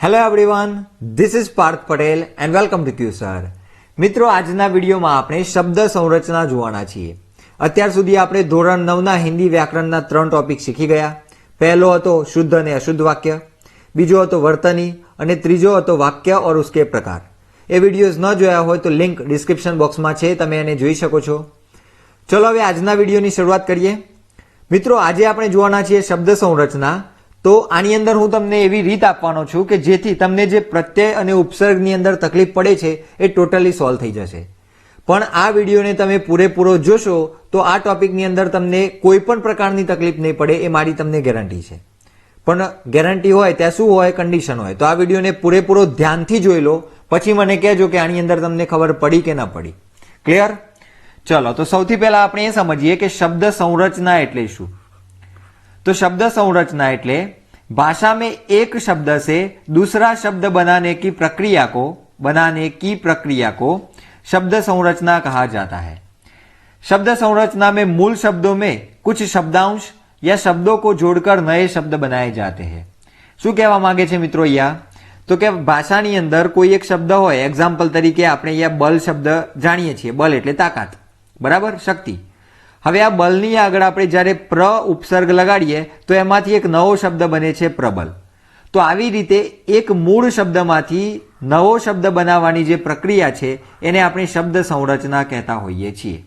Hello everyone, this is Parth Patel and welcome to Q sir. મિત્રો, આજના વિડીયોમાં આપણે શબ્દ સંરચના જોવાના છીએ. અત્યાર સુધી આપણે ધોરણ 9ના હિન્દી વ્યાકરણના 3 ટોપિક શીખી ગયા. પહેલો હતો શુદ્ધ અને અશુદ્ધ વાક્ય, બીજો હતો વર્તની અને ત્રીજો હતો વાક્ય ઓર ઉસકે પ્રકાર. એ વિડીયોઝ ન જોયા હોય તો લિંક ડિસ્ક્રિપ્શન બોક્સમાં છે, તમે એને જોઈ શકો છો. ચલો હવે આજના વિડીયોની શરૂઆત કરીએ. મિત્રો, આજે આપણે જોવાના છીએ શબ્દ સંરચના. તો આની અંદર હું તમને એવી રીત આપવાનો છું કે જેથી તમને જે પ્રત્યય અને ઉપસર્ગની અંદર તકલીફ પડે છે એ ટોટલી સોલ્વ થઈ જશે. પણ આ વિડીયોને તમે પૂરેપૂરો જોશો તો આ ટોપિકની અંદર તમને કોઈ પણ પ્રકારની તકલીફ નહીં પડે, એ મારી તમને ગેરંટી છે. પણ ગેરંટી હોય ત્યાં શું હોય, કન્ડિશન હોય. તો આ વિડીયોને પૂરેપૂરો ધ્યાનથી જોઈ લો, પછી મને કહેજો કે આની અંદર તમને ખબર પડી કે ન પડી. ક્લિયર? ચલો, તો સૌથી પહેલા આપણે એ સમજીએ કે શબ્દ સંરચના એટલે શું. तो शब्द संरचना એટલે भाषा में एक शब्द से दूसरा शब्द बनाने की प्रक्रिया को शब्द संरचना कहा जाता है. शब्द संरचना में मूल शब्दों में कुछ शब्दांश या शब्दों को जोड़कर नए शब्द बनाए जाते हैं. શું કહેવા માંગે છે મિત્રો અહીંયા? તો કે ભાષાની અંદર કોઈ એક શબ્દ હોય, એક્ઝામ્પલ તરીકે આપણે અહીંયા બલ શબ્દ જાણીએ છીએ. બલ એટલે તાકાત, બરાબર, શક્તિ. હવે આ બલની આગળ આપણે જ્યારે પ્ર ઉપસર્ગ લગાડીએ તો એમાંથી એક નવો શબ્દ બને છે પ્રબલ. તો આવી રીતે એક મૂળ શબ્દમાંથી નવો શબ્દ બનાવવાની જે પ્રક્રિયા છે એને આપણે શબ્દ સંરચના કહેતા હોઈએ છીએ.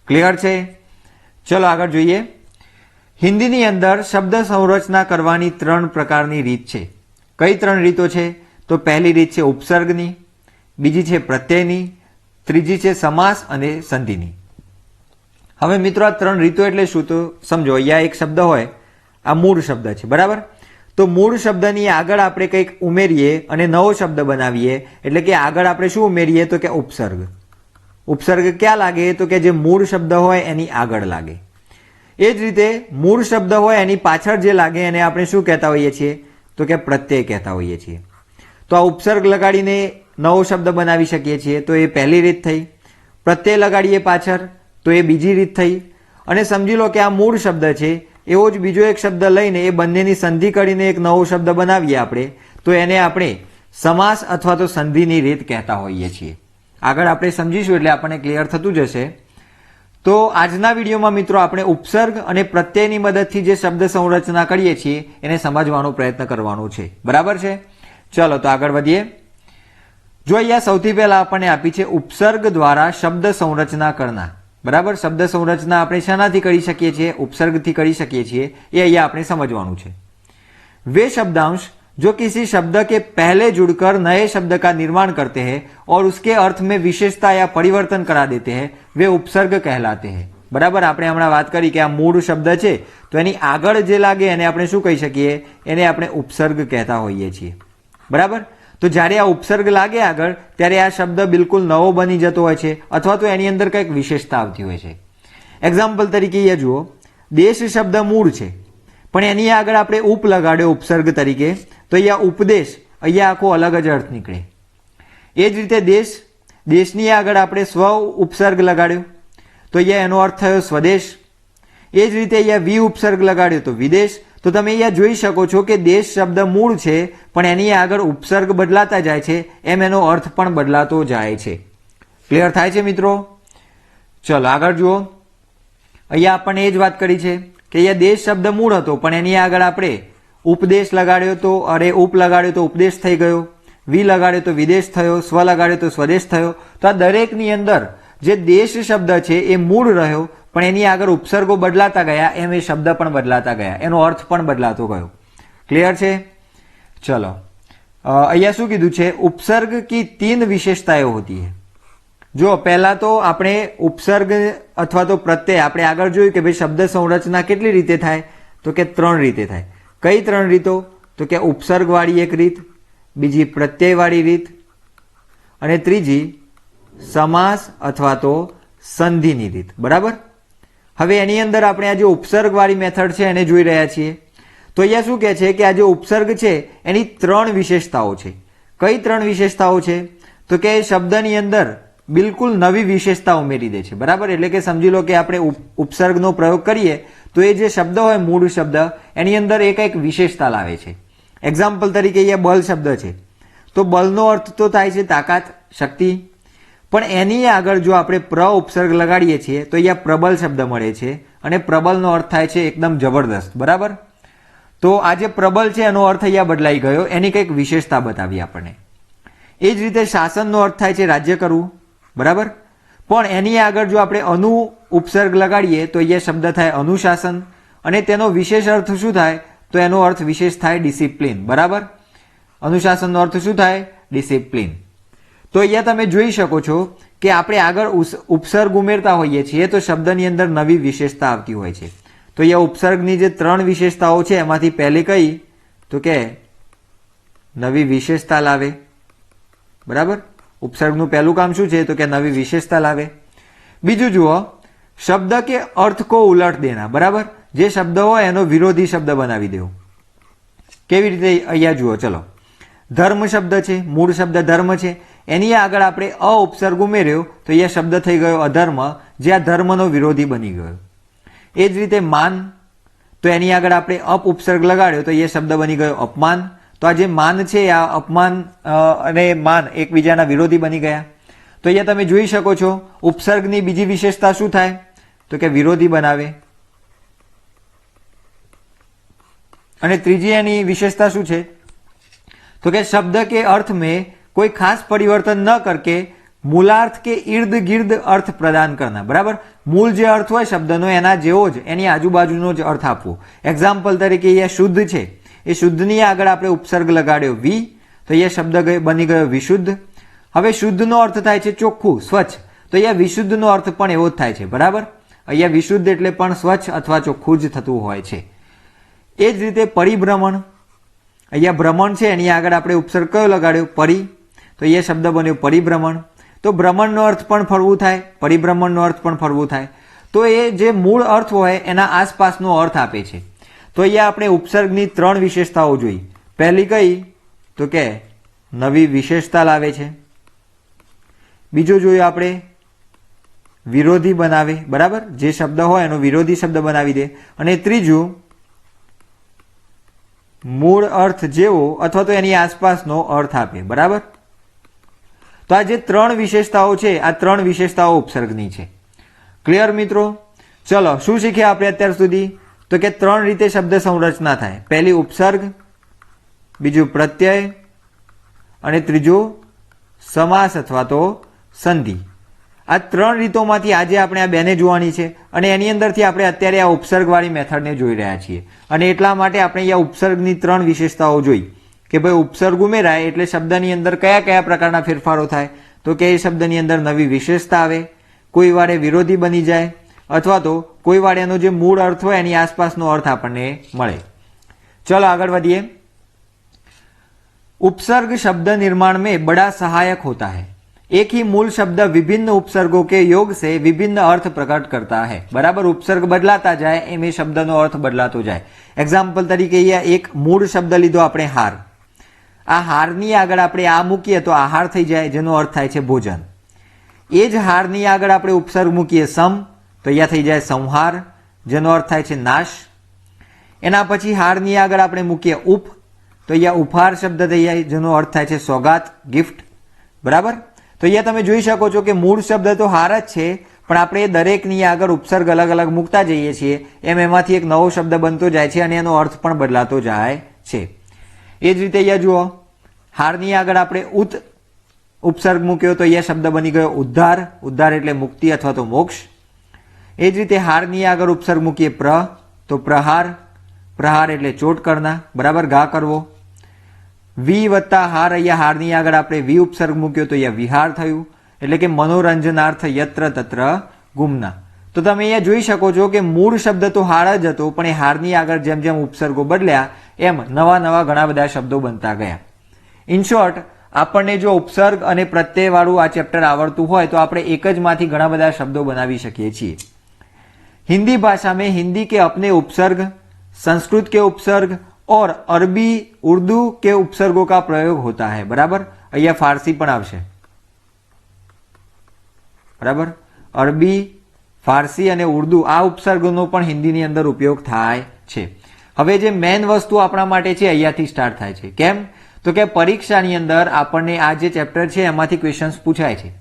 ક્લિયર છે? ચલો આગળ જોઈએ. હિન્દીની અંદર શબ્દ સંરચના કરવાની 3 પ્રકારની રીત છે. કઈ 3 રીતો છે? તો પહેલી રીત છે ઉપસર્ગની, બીજી છે પ્રત્યયની, ત્રીજી છે સમાસ અને સંધિની. હવે મિત્રો, આ 3 રીતો એટલે શું તો સમજો. અહીંયા એક શબ્દ હોય, આ મૂળ શબ્દ છે, બરાબર. તો મૂળ શબ્દની આગળ આપણે કંઈક ઉમેરીએ અને નવો શબ્દ બનાવીએ, એટલે કે આગળ આપણે શું ઉમેરીએ તો કે ઉપસર્ગ. ઉપસર્ગ ક્યાં લાગે? તો કે જે મૂળ શબ્દ હોય એની આગળ લાગે. એ જ રીતે મૂળ શબ્દ હોય એની પાછળ જે લાગે એને આપણે શું કહેતા હોઈએ છીએ તો કે પ્રત્યય કહેતા હોઈએ છીએ. તો આ ઉપસર્ગ લગાડીને નવો શબ્દ બનાવી શકીએ છીએ, તો એ પહેલી રીત થઈ. પ્રત્યય લગાડીએ પાછળ, તો એ બીજી રીત થઈ. અને સમજી લો કે આ મૂળ શબ્દ છે, એવો જ બીજો એક શબ્દ લઈને એ બંનેની સંધિ કરીને એક નવો શબ્દ બનાવીએ આપણે, તો એને આપણે સમાસ અથવા તો સંધિની રીત કહેતા હોઈએ છીએ. આગળ આપણે સમજીશું એટલે આપણને ક્લિયર થતું જશે. તો આજના વિડીયોમાં મિત્રો આપણે ઉપસર્ગ અને પ્રત્યયની મદદથી જે શબ્દ સંરચના કરીએ છીએ એને સમજવાનો પ્રયત્ન કરવાનો છે, બરાબર છે? ચલો તો આગળ વધીએ. જો અહીંયા સૌથી પહેલા આપણને આપી છે ઉપસર્ગ દ્વારા શબ્દ સંરચના કરના. બરાબર, શબ્દ સંરચના આપણે શાનાથી કરી શકીએ છીએ? ઉપસર્ગથી કરી શકીએ છીએ. એ અહીંયા આપણે સમજવાનું છે. वे शब्दांश जो किसी शब्द के पहले जुड़कर नए शब्द का निर्माण करते हैं और उसके अर्थ में विशेषता या परिवर्तन करा देते हैं, वे उपसर्ग कहलाते हैं. બરાબર, આપણે હમણાં વાત કરી કે આ મૂળ શબ્દ છે તો એની આગળ જે લાગે એને આપણે શું કહી શકીએ? એને આપણે ઉપસર્ગ કહેતા હોઈએ છીએ. બરાબર. તો જ્યારે આ ઉપસર્ગ લાગે આગળ ત્યારે આ શબ્દ બિલકુલ નવો બની જતો હોય છે, અથવા તો એની અંદર કંઈક વિશેષતા આવતી હોય છે. એક્ઝામ્પલ તરીકે અહીંયા જુઓ, દેશ શબ્દ મૂળ છે પણ એની આગળ આપણે ઉપ લગાડ્યો ઉપસર્ગ તરીકે, તો અહીંયા ઉપદેશ, અહીંયા આખો અલગ જ અર્થ નીકળે. એ જ રીતે દેશની આગળ આપણે સ્વ ઉપસર્ગ લગાડ્યો તો અહીંયા એનો અર્થ થયો સ્વદેશ. એ જ રીતે અહીંયા વિ ઉપસર્ગ લગાડ્યો તો વિદેશ. તો તમે અહીંયા જોઈ શકો છો કે દેશ શબ્દ મૂળ છે પણ એની આગળ ઉપસર્ગ બદલાતા જાય છે, એમ એનો અર્થ પણ બદલાતો જાય છે. ક્લિયર થાય છે મિત્રો? ચલો આગળ જુઓ. અહીંયા આપણને એ જ વાત કરી છે કે અહીંયા દેશ શબ્દ મૂળ હતો પણ એની આગળ આપણે ઉપદેશ લગાડ્યો તો ઉપ લગાડ્યો તો ઉપદેશ થઈ ગયો, વિ લગાડ્યો તો વિદેશ થયો, સ્વ લગાડ્યો તો સ્વદેશ થયો. તો આ દરેકની અંદર જે દેશ શબ્દ છે એ મૂળ રહ્યો પણ એની આગળ ઉપસર્ગો બદલાતા ગયા, એમ એ શબ્દ પણ બદલાતા ગયા, એનો અર્થ પણ બદલાતો ગયો. ક્લિયર છે? ચલો, અહીંયા શું કીધું છે? ઉપસર્ગ की 3 विशेषताएं होती है. જો પહેલા તો આપણે ઉપસર્ગ અથવા તો પ્રત્યય આપણે આગળ જોયું કે ભાઈ શબ્દ સંરચના કેટલી રીતે થાય તો કે 3 રીતે થાય. કઈ 3 રીતો? તો કે ઉપસર્ગ વાળી એક રીત, બીજી પ્રત્યય વાળી રીત અને ત્રીજી સમાસ અથવા તો સંધિની રીત. બરાબર. હવે એની અંદર આપણે આ જે ઉપસર્ગ વાળી મેથડ છે એને જોઈ રહ્યા છીએ. તો અહીંયા શું કહે છે કે આ જે ઉપસર્ગ છે એની 3 વિશેષતાઓ છે. કઈ 3 વિશેષતાઓ છે? તો કે શબ્દની અંદર બિલકુલ નવી વિશેષતા ઉમેરી દે છે. બરાબર, એટલે કે સમજી લો કે આપણે ઉપસર્ગનો પ્રયોગ કરીએ તો એ જે શબ્દ હોય મૂળ શબ્દ એની અંદર એક વિશેષતા લાવે છે. એક્ઝામ્પલ તરીકે અહીંયા બલ શબ્દ છે, તો બલનો અર્થ તો થાય છે તાકાત, શક્તિ, પણ એની આગળ જો આપણે પ્ર ઉપસર્ગ લગાડીએ છીએ તો અહીંયા પ્રબલ શબ્દ મળે છે અને પ્રબલનો અર્થ થાય છે એકદમ જબરદસ્ત, બરાબર. તો આ જે પ્રબલ છે એનો અર્થ અહીંયા બદલાઈ ગયો, એની કંઈક વિશેષતા બતાવી આપણને. એ જ રીતે શાસનનો અર્થ થાય છે રાજ્ય કરવું, બરાબર, પણ એની આગળ જો આપણે અનુ ઉપસર્ગ લગાડીએ તો અહીંયા શબ્દ થાય અનુશાસન અને તેનો વિશેષ અર્થ શું થાય તો એનો અર્થ વિશેષ થાય ડિસિપ્લિન, બરાબર. અનુશાસનનો અર્થ શું થાય? ડિસિપ્લિન. તો અહીંયા તમે જોઈ શકો છો કે આપણે આગળ ઉપસર્ગ ઉમેરતા હોઈએ છીએ તો શબ્દની અંદર નવી વિશેષતા આવતી હોય છે. તો અહીંયા ઉપસર્ગની જે 3 વિશેષતાઓ છે એમાંથી પહેલી કઈ તો કે નવી વિશેષતા લાવે, બરાબર. ઉપસર્ગનું પહેલું કામ શું છે તો કે નવી વિશેષતા લાવે. બીજું જુઓ, શબ્દ કે અર્થ કો ઉલટ દેના, બરાબર. જે શબ્દ હોય એનો વિરોધી શબ્દ બનાવી દેવો. કેવી રીતે? અહીંયા જુઓ, ચલો. ધર્મ શબ્દ છે, મૂળ શબ્દ ધર્મ છે, એની આગળ આપણે અ ઉપસર્ગ ઉમેર્યો તો અહીંયા શબ્દ થઈ ગયો અધર્મ, જે આ ધર્મનો વિરોધી બની ગયો. એ જ રીતે માન, તો એની આગળ આપણે અપ ઉપસર્ગ લગાડ્યો તો એ શબ્દ બની ગયો અપમાન. તો આ જે માન છે આ અપમાન અને માન એકબીજાના વિરોધી બની ગયા. તો અહીંયા તમે જોઈ શકો છો ઉપસર્ગની બીજી વિશેષતા શું થાય તો કે વિરોધી બનાવે. અને ત્રીજી એની વિશેષતા શું છે તો કે શબ્દ કે अर्थ में कोई खास परिवर्तन न करके मूलार्थ के इर्द गिर्द अर्थ प्रदान करना, बराबर. मूल જે અર્થ હોય શબ્દનો એના જેવો જ એની આજુબાજુનો જ અર્થ આપવો. એક્ઝામ્પલ તરીકે અહીંયા શુદ્ધ છે, એ શુદ્ધની આગળ આપણે ઉપસર્ગ લગાડ્યો વી તો અહીંયા શબ્દ બની ગયો વિશુદ્ધ. હવે શુદ્ધનો અર્થ થાય છે ચોખ્ખું, સ્વચ્છ, તો અહીંયા વિશુદ્ધનો અર્થ પણ એવો જ થાય છે, બરાબર. અહીંયા વિશુદ્ધ એટલે પણ સ્વચ્છ અથવા ચોખ્ખું જ થતું હોય છે. એ જ રીતે પરિભ્રમણ, અહીંયા ભ્રમણ છે એની આગળ આપણે ઉપસર્ગ કયો લગાડ્યો પરી, તો અહીંયા શબ્દ બન્યો પરિભ્રમણ. તો ભ્રમણનો અર્થ પણ ફરવું થાય, પરિભ્રમણનો અર્થ પણ ફરવું થાય. તો એ જે મૂળ અર્થ હોય એના આસપાસનો અર્થ આપે છે. તો અહીંયા આપણે ઉપસર્ગની 3 વિશેષતાઓ જોઈ. પહેલી કઈ તો કે નવી વિશેષતા લાવે છે. બીજું જોયું આપણે વિરોધી બનાવે, બરાબર, જે શબ્દ હોય એનો વિરોધી શબ્દ બનાવી દે. અને ત્રીજું મૂળ અર્થ જેવો અથવા તો એની આસપાસનો અર્થ આપે, બરાબર. તો આ જે 3 વિશેષતાઓ છે આ 3 વિશેષતાઓ ઉપસર્ગની છે. ક્લિયર મિત્રો? ચલો, શું શીખ્યા આપણે અત્યાર સુધી તો કે 3 રીતે શબ્દ સંરચના થાય. પહેલી ઉપસર્ગ, બીજું પ્રત્યય અને ત્રીજું સમાસ અથવા તો સંધિ. આ 3 રીતોમાંથી આજે આપણે આ બેને જોવાની છે અને એની અંદરથી આપણે અત્યારે આ ઉપસર્ગવાળી મેથડને જોઈ રહ્યા છીએ. અને એટલા માટે આપણે અહીંયા ઉપસર્ગની 3 વિશેષતાઓ જોઈ કે ભાઈ ઉપસર્ગ ઉમેરાય એટલે શબ્દની અંદર કયા કયા પ્રકારના ફેરફારો થાય તો કે એ શબ્દની અંદર નવી વિશેષતા આવે, કોઈ વારે વિરોધી બની જાય અથવા તો કોઈ વાર એનો જે મૂળ અર્થ હોય એની આસપાસનો અર્થ આપણને મળે. ચલો આગળ વધીએ. उपसर्ग शब्द निर्माण में बड़ा सहायक होता है. एक ही मूल शब्द विभिन्न उपसर्गों के योग से विभिन्न अर्थ प्रकट करता है, बराबर. उपसर्ग बदलाता जाए एम शब्दनो अर्थ बदलातो जाए. एग्जाम्पल तरीके यहाँ एक मूળ शब्द लीधो આપણે હાર. આ હારની આગળ આપણે આ મૂકીએ તો આહાર થઈ જાય જેનો અર્થ થાય છે ભોજન. એ જ હારની આગળ આપણે ઉપસર્ગ મૂકીએ સમ તો અહીંયા થઈ જાય સંહાર જેનો અર્થ થાય છે નાશ. એના પછી હારની આગળ આપણે મૂકીએ ઉપ તો અહીંયા ઉપહાર શબ્દ થઈ જાય જેનો અર્થ થાય છે સોગાત, ગિફ્ટ, બરાબર. તો અહીંયા તમે જોઈ શકો છો કે મૂળ શબ્દ તો હાર જ છે પણ આપણે દરેકની આગળ ઉપસર્ગ અલગ અલગ મૂકતા જઈએ છીએ એમ એમાંથી એક નવો શબ્દ બનતો જાય છે અને એનો અર્થ પણ બદલાતો જાય છે. એ જ રીતે અહીંયા જુઓ, હારની આગળ આપણે ઉત ઉપસર્ગ મૂક્યો તો અહીંયા શબ્દ બની ગયો ઉદ્ધાર. ઉદ્ધાર એટલે મુક્તિ અથવા તો મોક્ષ. એ જ રીતે હારની આગળ ઉપસર્ગ મૂકીએ પ્ર તો પ્રહાર. પ્રહાર એટલે ચોટ કરના, બરાબર, ઘા કરવો. વી વત્તા હાર, અહીંયા હારની આગળ આપણે વી ઉપસર્ગ મૂક્યો તો અહીંયા વિહાર થયું એટલે કે મનોરંજનાર્થ યત્ર તત્ર ગુમના. તો તમે અહીંયા જોઈ શકો છો કે મૂળ શબ્દ તો હાર જ હતો પણ એ હારની આગળ જેમ જેમ ઉપસર્ગો બદલ્યા એમ નવા નવા ઘણા બધા શબ્દો બનતા ગયા. ઇન શોર્ટ, આપણને જો ઉપસર્ગ અને પ્રત્યય વાળું આ ચેપ્ટર આવડતું હોય તો આપણે એક જ માંથી ઘણા બધા શબ્દો બનાવી શકીએ છીએ. हिंदी भाषा में हिंदी के अपने उपसर्ग, संस्कृत के उपसर्ग और अरबी उर्दू के उपसर्गों का प्रयोग होता है, बराबर. અહીંયા ફારસી પણ આવશે, બરાબર. અરબી, ફારસી અને ઉર્દુ આ ઉપસર્ગોનો પણ હિન્દીની અંદર ઉપયોગ થાય છે. હવે જે મેન વસ્તુ આપણા માટે છે અહીંયાથી સ્ટાર્ટ થાય છે. કેમ? તો કે પરીક્ષાની અંદર આપણને આ જે ચેપ્ટર છે એમાંથી ક્વેશ્ચન્સ પૂછાય છે.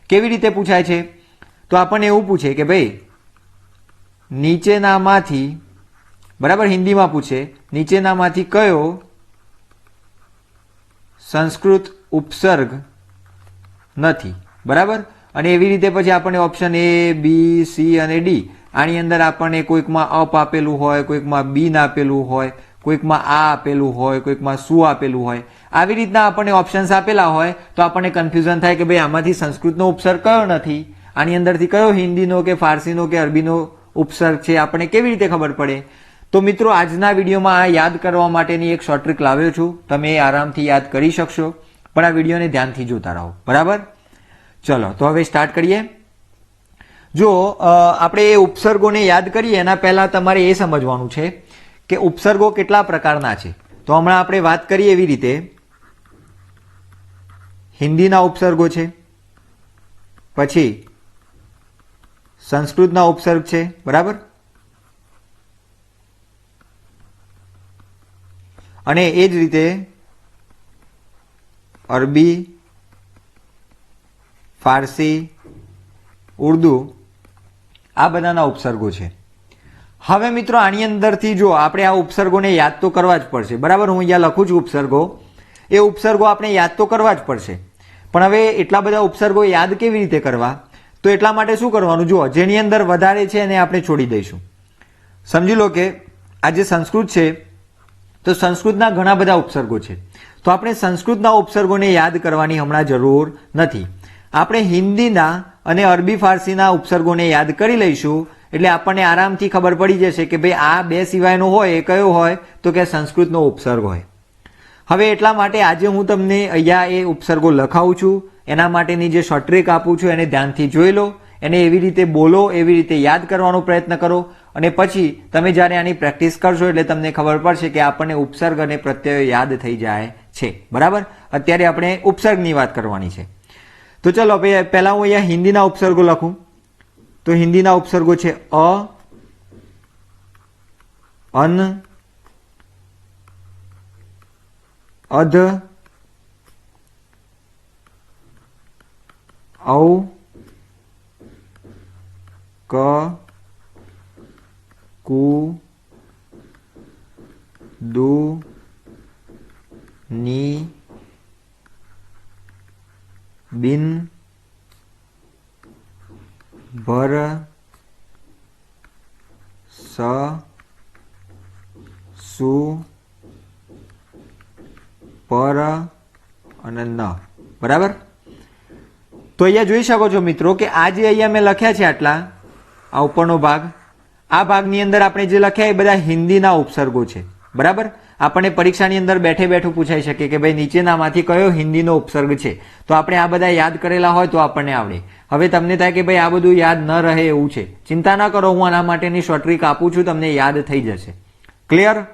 કેવી રીતે પૂછાય છે? તો આપણને એવું પૂછે કે ભાઈ નીચેનામાંથી, બરાબર, હિન્દીમાં પૂછે, નીચેનામાંથી કયો સંસ્કૃત ઉપસર્ગ નથી, બરાબર. અને એવી રીતે પછી આપણને ઓપ્શન A, B, C અને D, આની અંદર આપણને કોઈકમાં અપ આપેલું હોય, કોઈકમાં બીન આપેલું હોય, કોઈકમાં આ આપેલું હોય, કોઈકમાં શું આપેલું હોય, આવી રીતના આપણને ઓપ્શન્સ આપેલા હોય તો આપણને કન્ફ્યુઝન થાય કે ભાઈ આમાંથી સંસ્કૃતનો ઉપસર્ગ કયો નથી, આની અંદરથી કયો હિન્દીનો કે ફારસીનો કે અરબીનો ઉપસર્ગ છે, આપણને કેવી રીતે ખબર પડે? તો મિત્રો આજના વિડીયોમાં આ યાદ કરવા માટેની એક શોર્ટ ટ્રીક લાવ્યો છું. તમે આરામથી યાદ કરી શકશો, પણ આ વિડીયોને ધ્યાનથી જોતા રહો, બરાબર. ચલો તો હવે સ્ટાર્ટ કરીએ. જો આપણે એ ઉપસર્ગોને યાદ કરીએ એના પહેલા તમારે એ સમજવાનું છે કે ઉપસર્ગો કેટલા પ્રકારના છે. તો હમણાં આપણે વાત કરીએ એવી રીતે હિન્દીના ઉપસર્ગો છે, પછી સંસ્કૃતના ઉપસર્ગ છે, બરાબર, અને એ જ રીતે અરબી, ફારસી, ઉર્દુ, આ બધાના ઉપસર્ગો છે. હવે મિત્રો આની અંદરથી જો આપણે આ ઉપસર્ગોને યાદ તો કરવા જ પડશે, બરાબર. હું અહીંયા લખું છું ઉપસર્ગો, એ ઉપસર્ગો આપણે યાદ તો કરવા જ પડશે. પણ હવે એટલા બધા ઉપસર્ગો યાદ કેવી રીતે કરવા? તો એટલા માટે શું કરવાનું? જુઓ, જેની અંદર વધારે છે એને આપણે છોડી દઈશું. સમજી લો કે આ જે સંસ્કૃત છે તો સંસ્કૃતના ઘણા બધા ઉપસર્ગો છે, તો આપણે સંસ્કૃતના ઉપસર્ગોને યાદ કરવાની હમણાં જરૂર નથી. આપણે હિન્દીના અને અરબી ફારસીના ઉપસર્ગોને યાદ કરી લઈશું, એટલે આપણને આરામથી ખબર પડી જશે કે ભાઈ આ બે સિવાયનો હોય એ કયો હોય? તો કે સંસ્કૃતનો ઉપસર્ગ હોય. હવે એટલા માટે આજે હું તમને અહીંયા એ ઉપસર્ગો લખાવું છું, એના માટેની જે શોર્ટ ટ્રીક આપું છું એને ધ્યાનથી જોઈ લો, એને એવી રીતે બોલો, એવી રીતે યાદ કરવાનો પ્રયત્ન કરો, અને પછી તમે જ્યારે આની પ્રેક્ટિસ કરશો એટલે તમને ખબર પડશે કે આપણને ઉપસર્ગ અને પ્રત્યયો યાદ થઈ જાય છે, બરાબર. અત્યારે આપણે ઉપસર્ગની વાત કરવાની છે. તો ચલો પહેલા હું અહીંયા હિન્દીના ઉપસર્ગો લખું. તો હિન્દીના ઉપસર્ગો છે અ, અન, અધ, ઔ, ક, કુ, દુ, ની, બિન, ભર, સ, સુ, પર અને ન, બરાબર. તો અહીંયા જોઈ શકો છો મિત્રો કે આ જે અહીંયા મેં લખ્યા છે આટલા, આ ઉપરનો ભાગ, આ ભાગની અંદર આપણે જે લખ્યા એ બધા હિન્દીના ઉપસર્ગો છે, બરાબર. આપણને પરીક્ષાની અંદર બેઠે બેઠું પૂછાઈ શકે કે ભાઈ નીચેનામાંથી કયો હિન્દીનો ઉપસર્ગ છે, તો આપણે આ બધા યાદ કરેલા હોય તો આપણને આવડે. હવે તમને થાય કે ભાઈ આ બધું યાદ ન રહે એવું છે, ચિંતા ન કરો, હું આના માટેની શોર્ટ ટ્રીક આપું છું, તમને યાદ થઈ જશે. ક્લિયર?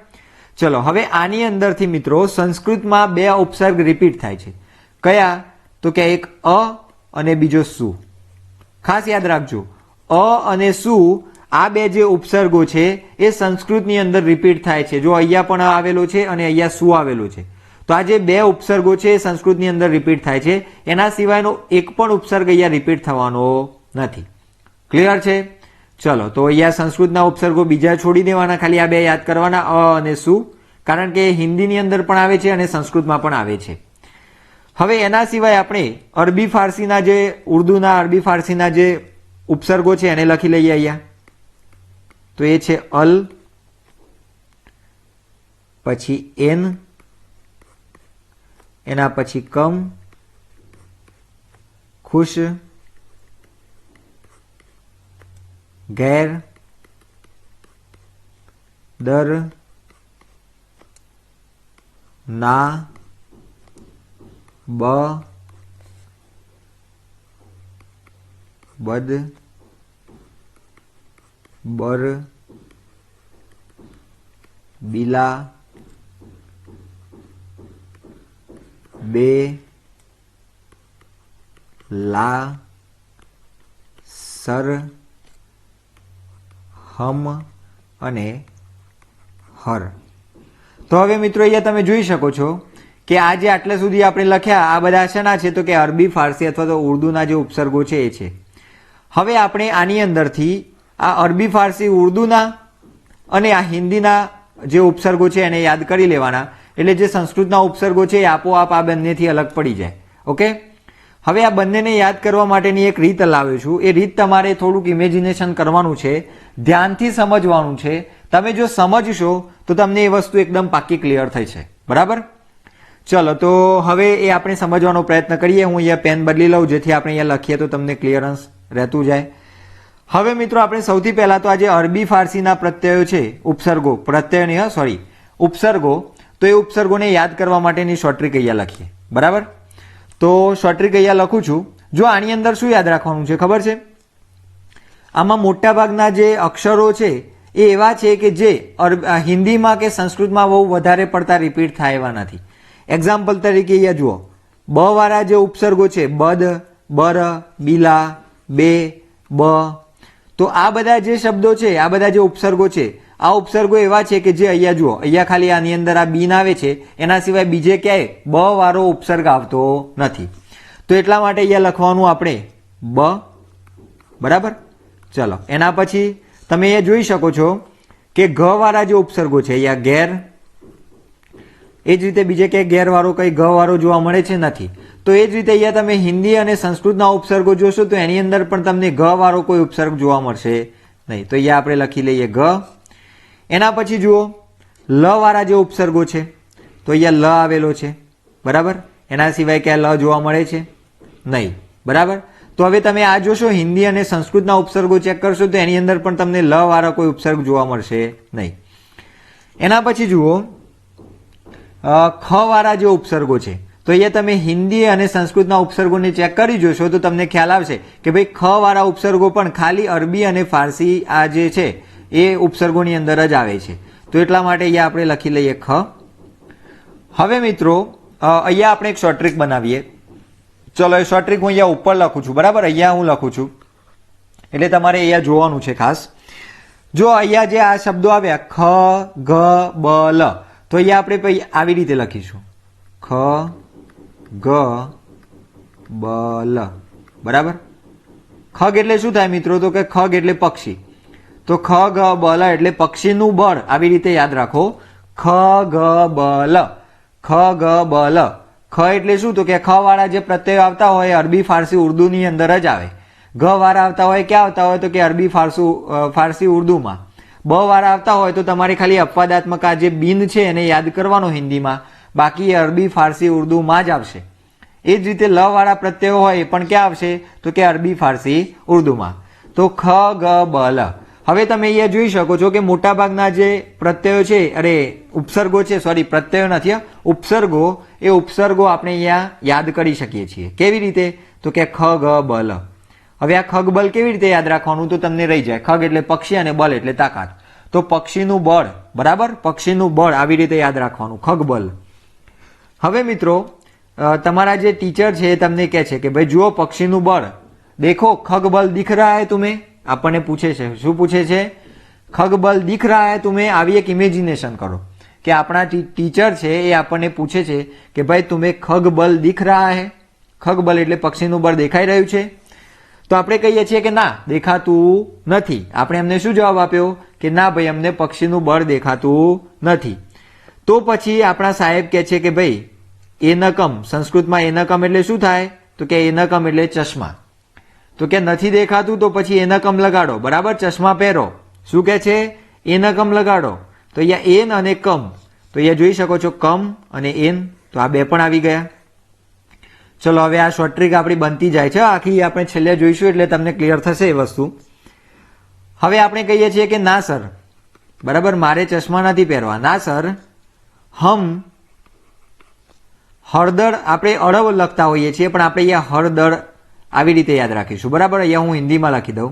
ચલો હવે આની અંદરથી મિત્રો સંસ્કૃતમાં બે ઉપસર્ગ રિપીટ થાય છે. કયા? તો કે એક અ અને બીજો સુ. ખાસ યાદ રાખજો, અ અને સુ આ બે જે ઉપસર્ગો છે એ સંસ્કૃતની અંદર રિપીટ થાય છે. જો અહીંયા પણ આવેલો છે અને અહીંયા સુ આવેલો છે, તો આ જે બે ઉપસર્ગો છે એ સંસ્કૃતની અંદર રિપીટ થાય છે. એના સિવાયનો એક પણ ઉપસર્ગ અહીંયા રિપીટ થવાનો નથી. ક્લિયર છે? ચલો તો અહીંયા સંસ્કૃતના ઉપસર્ગો બીજા છોડી દેવાના, ખાલી આ બે યાદ કરવાના, અ અને સુ, કારણ કે હિન્દીની અંદર પણ આવે છે અને સંસ્કૃતમાં પણ આવે છે. હવે એના સિવાય આપણે અરબી ફારસીના જે ઉર્દુના અરબી ફારસીના જે ઉપસર્ગો છે એને લખી લઈએ અહીંયા. તો એ છે અલ, પછી એન, એના પછી કમ, ખુશ, ગેર, દર, ના, બ, બદ, બર, બીલા, બે, લા, સર, હમ અને હર. તો હવે મિત્રો અહીંયા તમે જોઈ શકો છો કે આ જે આટલા સુધી આપણે લખ્યા આ બધા શેના છે તો કે અરબી, ફારસી અથવા તો ઉર્દુના જે ઉપસર્ગો છે એ છે. હવે આપણે આની અંદરથી આ અરબી, ફારસી, ઉર્દુના અને આ હિન્દીના જે ઉપસર્ગો છે એને યાદ કરી લેવાના, એટલે જે સંસ્કૃતના ઉપસર્ગો છે એ આપોઆપ આ બંનેથી અલગ પડી જાય. ઓકે, હવે આ બંનેને યાદ કરવા માટેની એક રીત લાવ્યો છું. એ રીત તમારે થોડુંક ઇમેજિનેશન કરવાનું છે, ધ્યાનથી સમજવાનું છે. તમે જો સમજશો તો તમને એ વસ્તુ એકદમ પાક્કી ક્લિયર થઈ છે. બરાબર? ચલો, તો હવે એ આપણે સમજવાનો પ્રયત્ન કરીએ. હું અહીંયા પેન બદલી લઉં જેથી આપણે અહીંયા લખીએ તો તમને ક્લિયરન્સ રહેતું જાય. હવે મિત્રો આપણે સૌથી પહેલા તો આ જે અરબી, ફારસીના પ્રત્યયો છે, ઉપસર્ગો, પ્રત્યય નહીં, સોરી, ઉપસર્ગો, તો એ ઉપસર્ગોને યાદ કરવા માટેની શોર્ટ ટ્રીક અહીંયા લખીએ. બરાબર? તો શોર્ટ ટ્રીક અહીંયા લખું છું. જો આની અંદર શું યાદ રાખવાનું છે ખબર છે? આમાં મોટા ભાગના જે અક્ષરો છે એ એવા છે કે જે હિન્દીમાં કે સંસ્કૃતમાં બહુ વધારે પડતા રિપીટ થાય એવા નથી. એક્ઝામ્પલ તરીકે અહીંયા જુઓ, બ વાળા જે ઉપસર્ગો છે, બદ, બર, બીલા, બે, બ, તો આ બધા જે શબ્દો છે, આ બધા જે ઉપસર્ગો છે, આ ઉપસર્ગો એવા છે કે જે અહીંયા જુઓ, અહીંયા ખાલી આની અંદર આ બીન આવે છે, એના સિવાય બીજે ક્યાંય બ વાળો ઉપસર્ગ આવતો નથી. તો એટલા માટે અહીંયા લખવાનું આપણે બ. બરાબર? ચલો, એના પછી તમે અહીંયા જોઈ શકો છો કે ઘ વાળા જે ઉપસર્ગો છે, અહીંયા ઘેર, એ જ રીતે બીજે ક્યાંય ઘેર વાળો કઈ ઘ વાળો જોવા મળે છે નથી. તો એ જ રીતે અહીંયા તમે હિન્દી અને સંસ્કૃતના ઉપસર્ગો જોશો તો એની અંદર પણ તમને ઘ વાળો કોઈ ઉપસર્ગ જોવા મળશે નહીં. તો અહીંયા આપણે લખી લઈએ ઘ. એના પછી જુઓ, લ વાળા જે ઉપસર્ગો છે, તો અહીંયા લ આવેલો છે. બરાબર? એના સિવાય ક્યાં લ જોવા મળે છે? નહીં. બરાબર? તો હવે તમે આ જોશો, હિન્દી અને સંસ્કૃતના ઉપસર્ગો ચેક કરશો તો એની અંદર પણ તમને લ વાળા કોઈ ઉપસર્ગ જોવા મળશે નહીં. એના પછી જુઓ, ખ વાળા જે ઉપસર્ગો છે, તો અહીંયા તમે હિન્દી અને સંસ્કૃતના ઉપસર્ગોને ચેક કરી જોશો તો તમને ખ્યાલ આવશે કે ભાઈ ખ વાળા ઉપસર્ગો પણ ખાલી અરબી અને ફારસી આ જે છે એ ઉપસર્ગોની અંદર જ આવે છે. તો એટલા માટે અહીંયા આપણે લખી લઈએ ખ. હવે મિત્રો અહીંયા આપણે એક શોર્ટ ટ્રીક બનાવીએ. ચલો, એ શોર્ટ ટ્રીક હું અહીંયા ઉપર લખું છું. બરાબર? અહીંયા હું લખું છું એટલે તમારે અહીંયા જોવાનું છે ખાસ. જો અહીંયા જે આ શબ્દો આવ્યા ખ, ગ, બ, લ, તો અહીંયા આપણે આવી રીતે લખીશું ખ, ગ, બ, લ. બરાબર? ખગ એટલે શું થાય મિત્રો? તો કે ખગ એટલે પક્ષી. તો ખ, ગ, બ, લ એટલે પક્ષીનું બળ. આવી રીતે યાદ રાખો, ખ, ગ, બ, લ. ખ, ગ, બ, લ. ખ એટલે શું? તો કે ખ વાળા જે પ્રત્યયો આવતા હોય અરબી, ફારસી, ઉર્દુની અંદર જ આવે. ગ વાળા આવતા હોય ક્યાં આવતા હોય? તો કે અરબી, ફારસી, ઉર્દુમાં. બ વાળા આવતા હોય તો તમારે ખાલી અપવાદાત્મક આ જે બિન છે એને યાદ કરવાનો હિન્દીમાં, બાકી અરબી, ફારસી, ઉર્દુમાં જ આવશે. એ જ રીતે લ વાળા પ્રત્યયો હોય એ પણ ક્યાં આવશે? તો કે અરબી, ફારસી, ઉર્દુમાં. તો ખ, ગ, બ, લ. હવે તમે અહીંયા જોઈ શકો છો કે મોટાભાગના જે પ્રત્યયો છે, અરે ઉપસર્ગો છે, સોરી પ્રત્યયો નથી, ઉપસર્ગો, એ ઉપસર્ગો આપણે અહીંયા યાદ કરી શકીએ છીએ. કેવી રીતે? તો કે ખ, ગ, બ, લ. હવે આ ખગ બલ કેવી રીતે યાદ રાખવાનું? તો તમને રહી જાય. ખગ એટલે પક્ષી અને બલ એટલે તાકાત. તો પક્ષીનું બળ. બરાબર? પક્ષીનું બળ આવી રીતે યાદ રાખવાનું, ખગ બલ. હવે મિત્રો તમારા જે ટીચર છે એ તમને કહે છે કે ભાઈ જુઓ પક્ષીનું બળ, દેખો ખગ બલ દિખ રહા હૈ તુમે. આપણને પૂછે છે, શું પૂછે છે? ખગ બલ દિખ રહા હૈ તુમે. આવી એક ઇમેજિનેશન કરો કે આપણા ટીચર છે એ આપણને પૂછે છે કે ભાઈ તુમે ખગ બલ દિખ રહા હૈ. ખગ બલ એટલે પક્ષીનું બળ દેખાઈ રહ્યું છે. તો આપણે કહીએ છીએ કે ના, દેખાતું નથી. આપણે એમને શું જવાબ આપ્યો? કે ના ભાઈ, અમને પક્ષીનું બળ દેખાતું નથી. તો પછી આપણા સાહેબ કહે છે કે ભાઈ એનકમ, સંસ્કૃતમાં એનકમ એટલે શું થાય? તો કે એનકમ એટલે ચશ્મા. તો કે નથી દેખાતું તો પછી એનકમ લગાડો. બરાબર? ચશ્મા પહેરો. શું કે છે? એનકમ લગાડો. તો અહીંયા એન અને કમ, તો અહીંયા જોઈ શકો છો કમ અને એન, તો આ બે પણ આવી ગયા. ચલો, હવે આ શોર્ટ ટ્રીક આપણી બનતી જાય છે. આખી આપણે છેલ્લે જોઈશું એટલે તમને ક્લિયર થશે એ વસ્તુ. હવે આપણે કહીએ છીએ કે ના સર, બરાબર, મારે ચશ્મા નથી પહેરવા. ના સર, હમ હળદર, આપણે અળવ લખતા હોઈએ છીએ પણ આપણે અહીંયા હળદર આવી રીતે યાદ રાખીશું. બરાબર? અહીંયા હું હિન્દીમાં લખી દઉં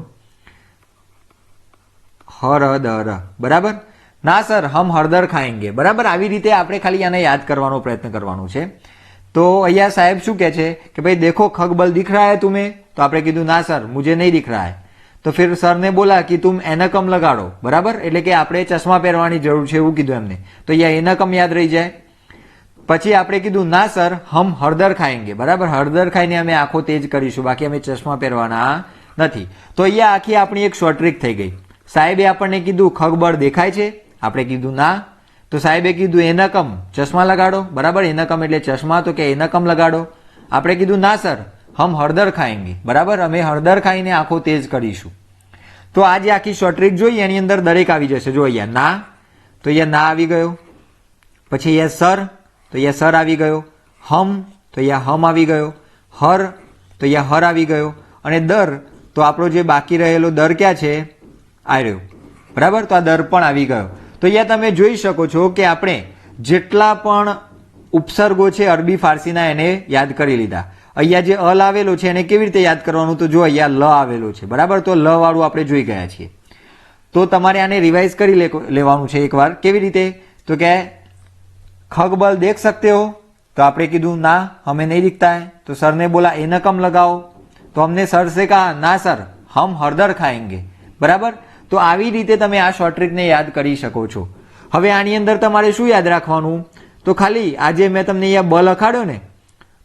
હળદર. બરાબર? ના સર, હમ હળદર ખાएंगे. બરાબર? આવી રીતે આપણે ખાલી આને યાદ કરવાનો પ્રયત્ન કરવાનો છે. તો અહીંયા સાહેબ શું કહે છે કે ભાઈ દેખો ખગ બલ દિખ રહા હૈ તુમે. તો આપણે કીધું ના સર, મુझे नहीं दिख रहा है. तो फिर सर ने बोला कि तुम एनकम लगाड़ो, बराबर, એટલે કે આપણે ચશ્મા પહેરવાની જરૂર છે એવું કીધું એમને, તો અહીંયા એનકમ યાદ રહી જાય. પછી આપણે કીધું ના સર હમ હળદર ખાएंगे, બરાબર, હળદર ખાઈને અમે આંખો તેજ કરીશું, બાકી અમે ચશ્મા પહેરવાના નથી. તો અહીંયા આખી આપણી એક શોર્ટ ટ્રીક થઈ ગઈ. સાહેબે આપણને કીધું ખગબળ દેખાય છે, આપણે કીધું ના, તો સાહેબે કીધું એનકમ ચશ્મા લગાડો, બરાબર, એનકમ એટલે ચશ્મા, તો કે એનકમ લગાડો. આપણે કીધું ના સર હમ હળદર ખાएंगे, બરાબર, અમે હળદર ખાઈને આંખો તેજ કરીશું. તો આ જે આખી શોર્ટ ટ્રીક જોઈ એની અંદર દરેક આવી જશે. જો અહીંયા ના, તો અહીંયા ના આવી ગયો. પછી અહીંયા સર, તો અહીંયા સર આવી ગયો. હમ, તો અહીંયા હમ આવી ગયો. હર, તો અહીંયા હર આવી ગયો. અને દર, તો આપણો જે બાકી રહેલો દર ક્યાં છે, આ રહ્યો, બરાબર, તો આ દર પણ આવી ગયો. તો અહીંયા તમે જોઈ શકો છો કે આપણે જેટલા પણ ઉપસર્ગો છે અરબી ફારસીના એને યાદ કરી લીધા. અહીંયા જે અલ આવેલો છે એને કેવી રીતે યાદ કરવાનું, તો જો અહીંયા લ આવેલો છે, બરાબર, તો લ વાળું આપણે જોઈ ગયા છીએ. તો તમારે આને રિવાઇઝ કરી લેવાનું છે એકવાર. કેવી રીતે, તો કે खगबल देख सकते हो, तो आपने कीधु ना हमें नहीं दिखता है. तो सर ने बोला एनकम लगाओ, तो हमने सर से कहा ना सर हम हरदर खाएंगे, बराबर. तो આવી રીતે તમે આ શોર્ટ ટ્રીકને યાદ કરી શકો છો. હવે આની અંદર તમારે શું યાદ રાખવાનું, તો ખાલી આજે મેં તમને અહીંયા બ લખાડ્યો ને,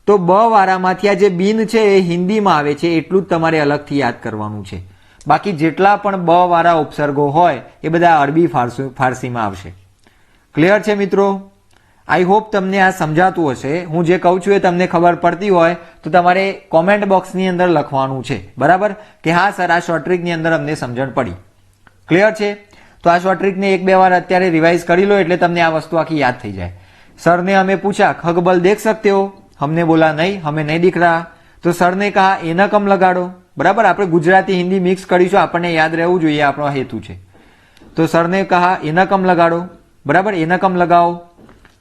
તો બ વાળામાંથી આ જે બિન છે એ હિન્દીમાં આવે છે એટલું જ તમારે અલગથી યાદ કરવાનું છે. બાકી જેટલા પણ બ વાળા ઉપસર્ગો હોય એ બધા અરબી ફારસીમાં આવશે. ક્લિયર છે મિત્રો? આઈ હોપ તમને આ સમજાતું હશે. હું જે કહું છું એ તમને ખબર પડતી હોય તો તમારે કોમેન્ટ બોક્સની અંદર લખવાનું છે, બરાબર, કે હા સર આ શોર્ટ ટ્રીકની અંદર અમને સમજણ પડી. ક્લિયર છે? તો આ શોર્ટ ટ્રીકને એક બે વાર અત્યારે રિવાઇઝ કરી લો એટલે તમને આ વસ્તુ આખી યાદ થઈ જાય. સરને અમે પૂછા ખગબલ દેખ सकते हो, हमने बोला नहीं हमें नहीं दिख रहा. तो सर ने कहा एनकम लगाड़ो, बराबर, આપણે ગુજરાતી હિન્દી મિક્સ કરીશું, આપણને યાદ રહેવું જોઈએ, આપણો હેતુ છે. તો સર ने कहा एनकम लगाड़ो, बराबर, एनकम लगाओ.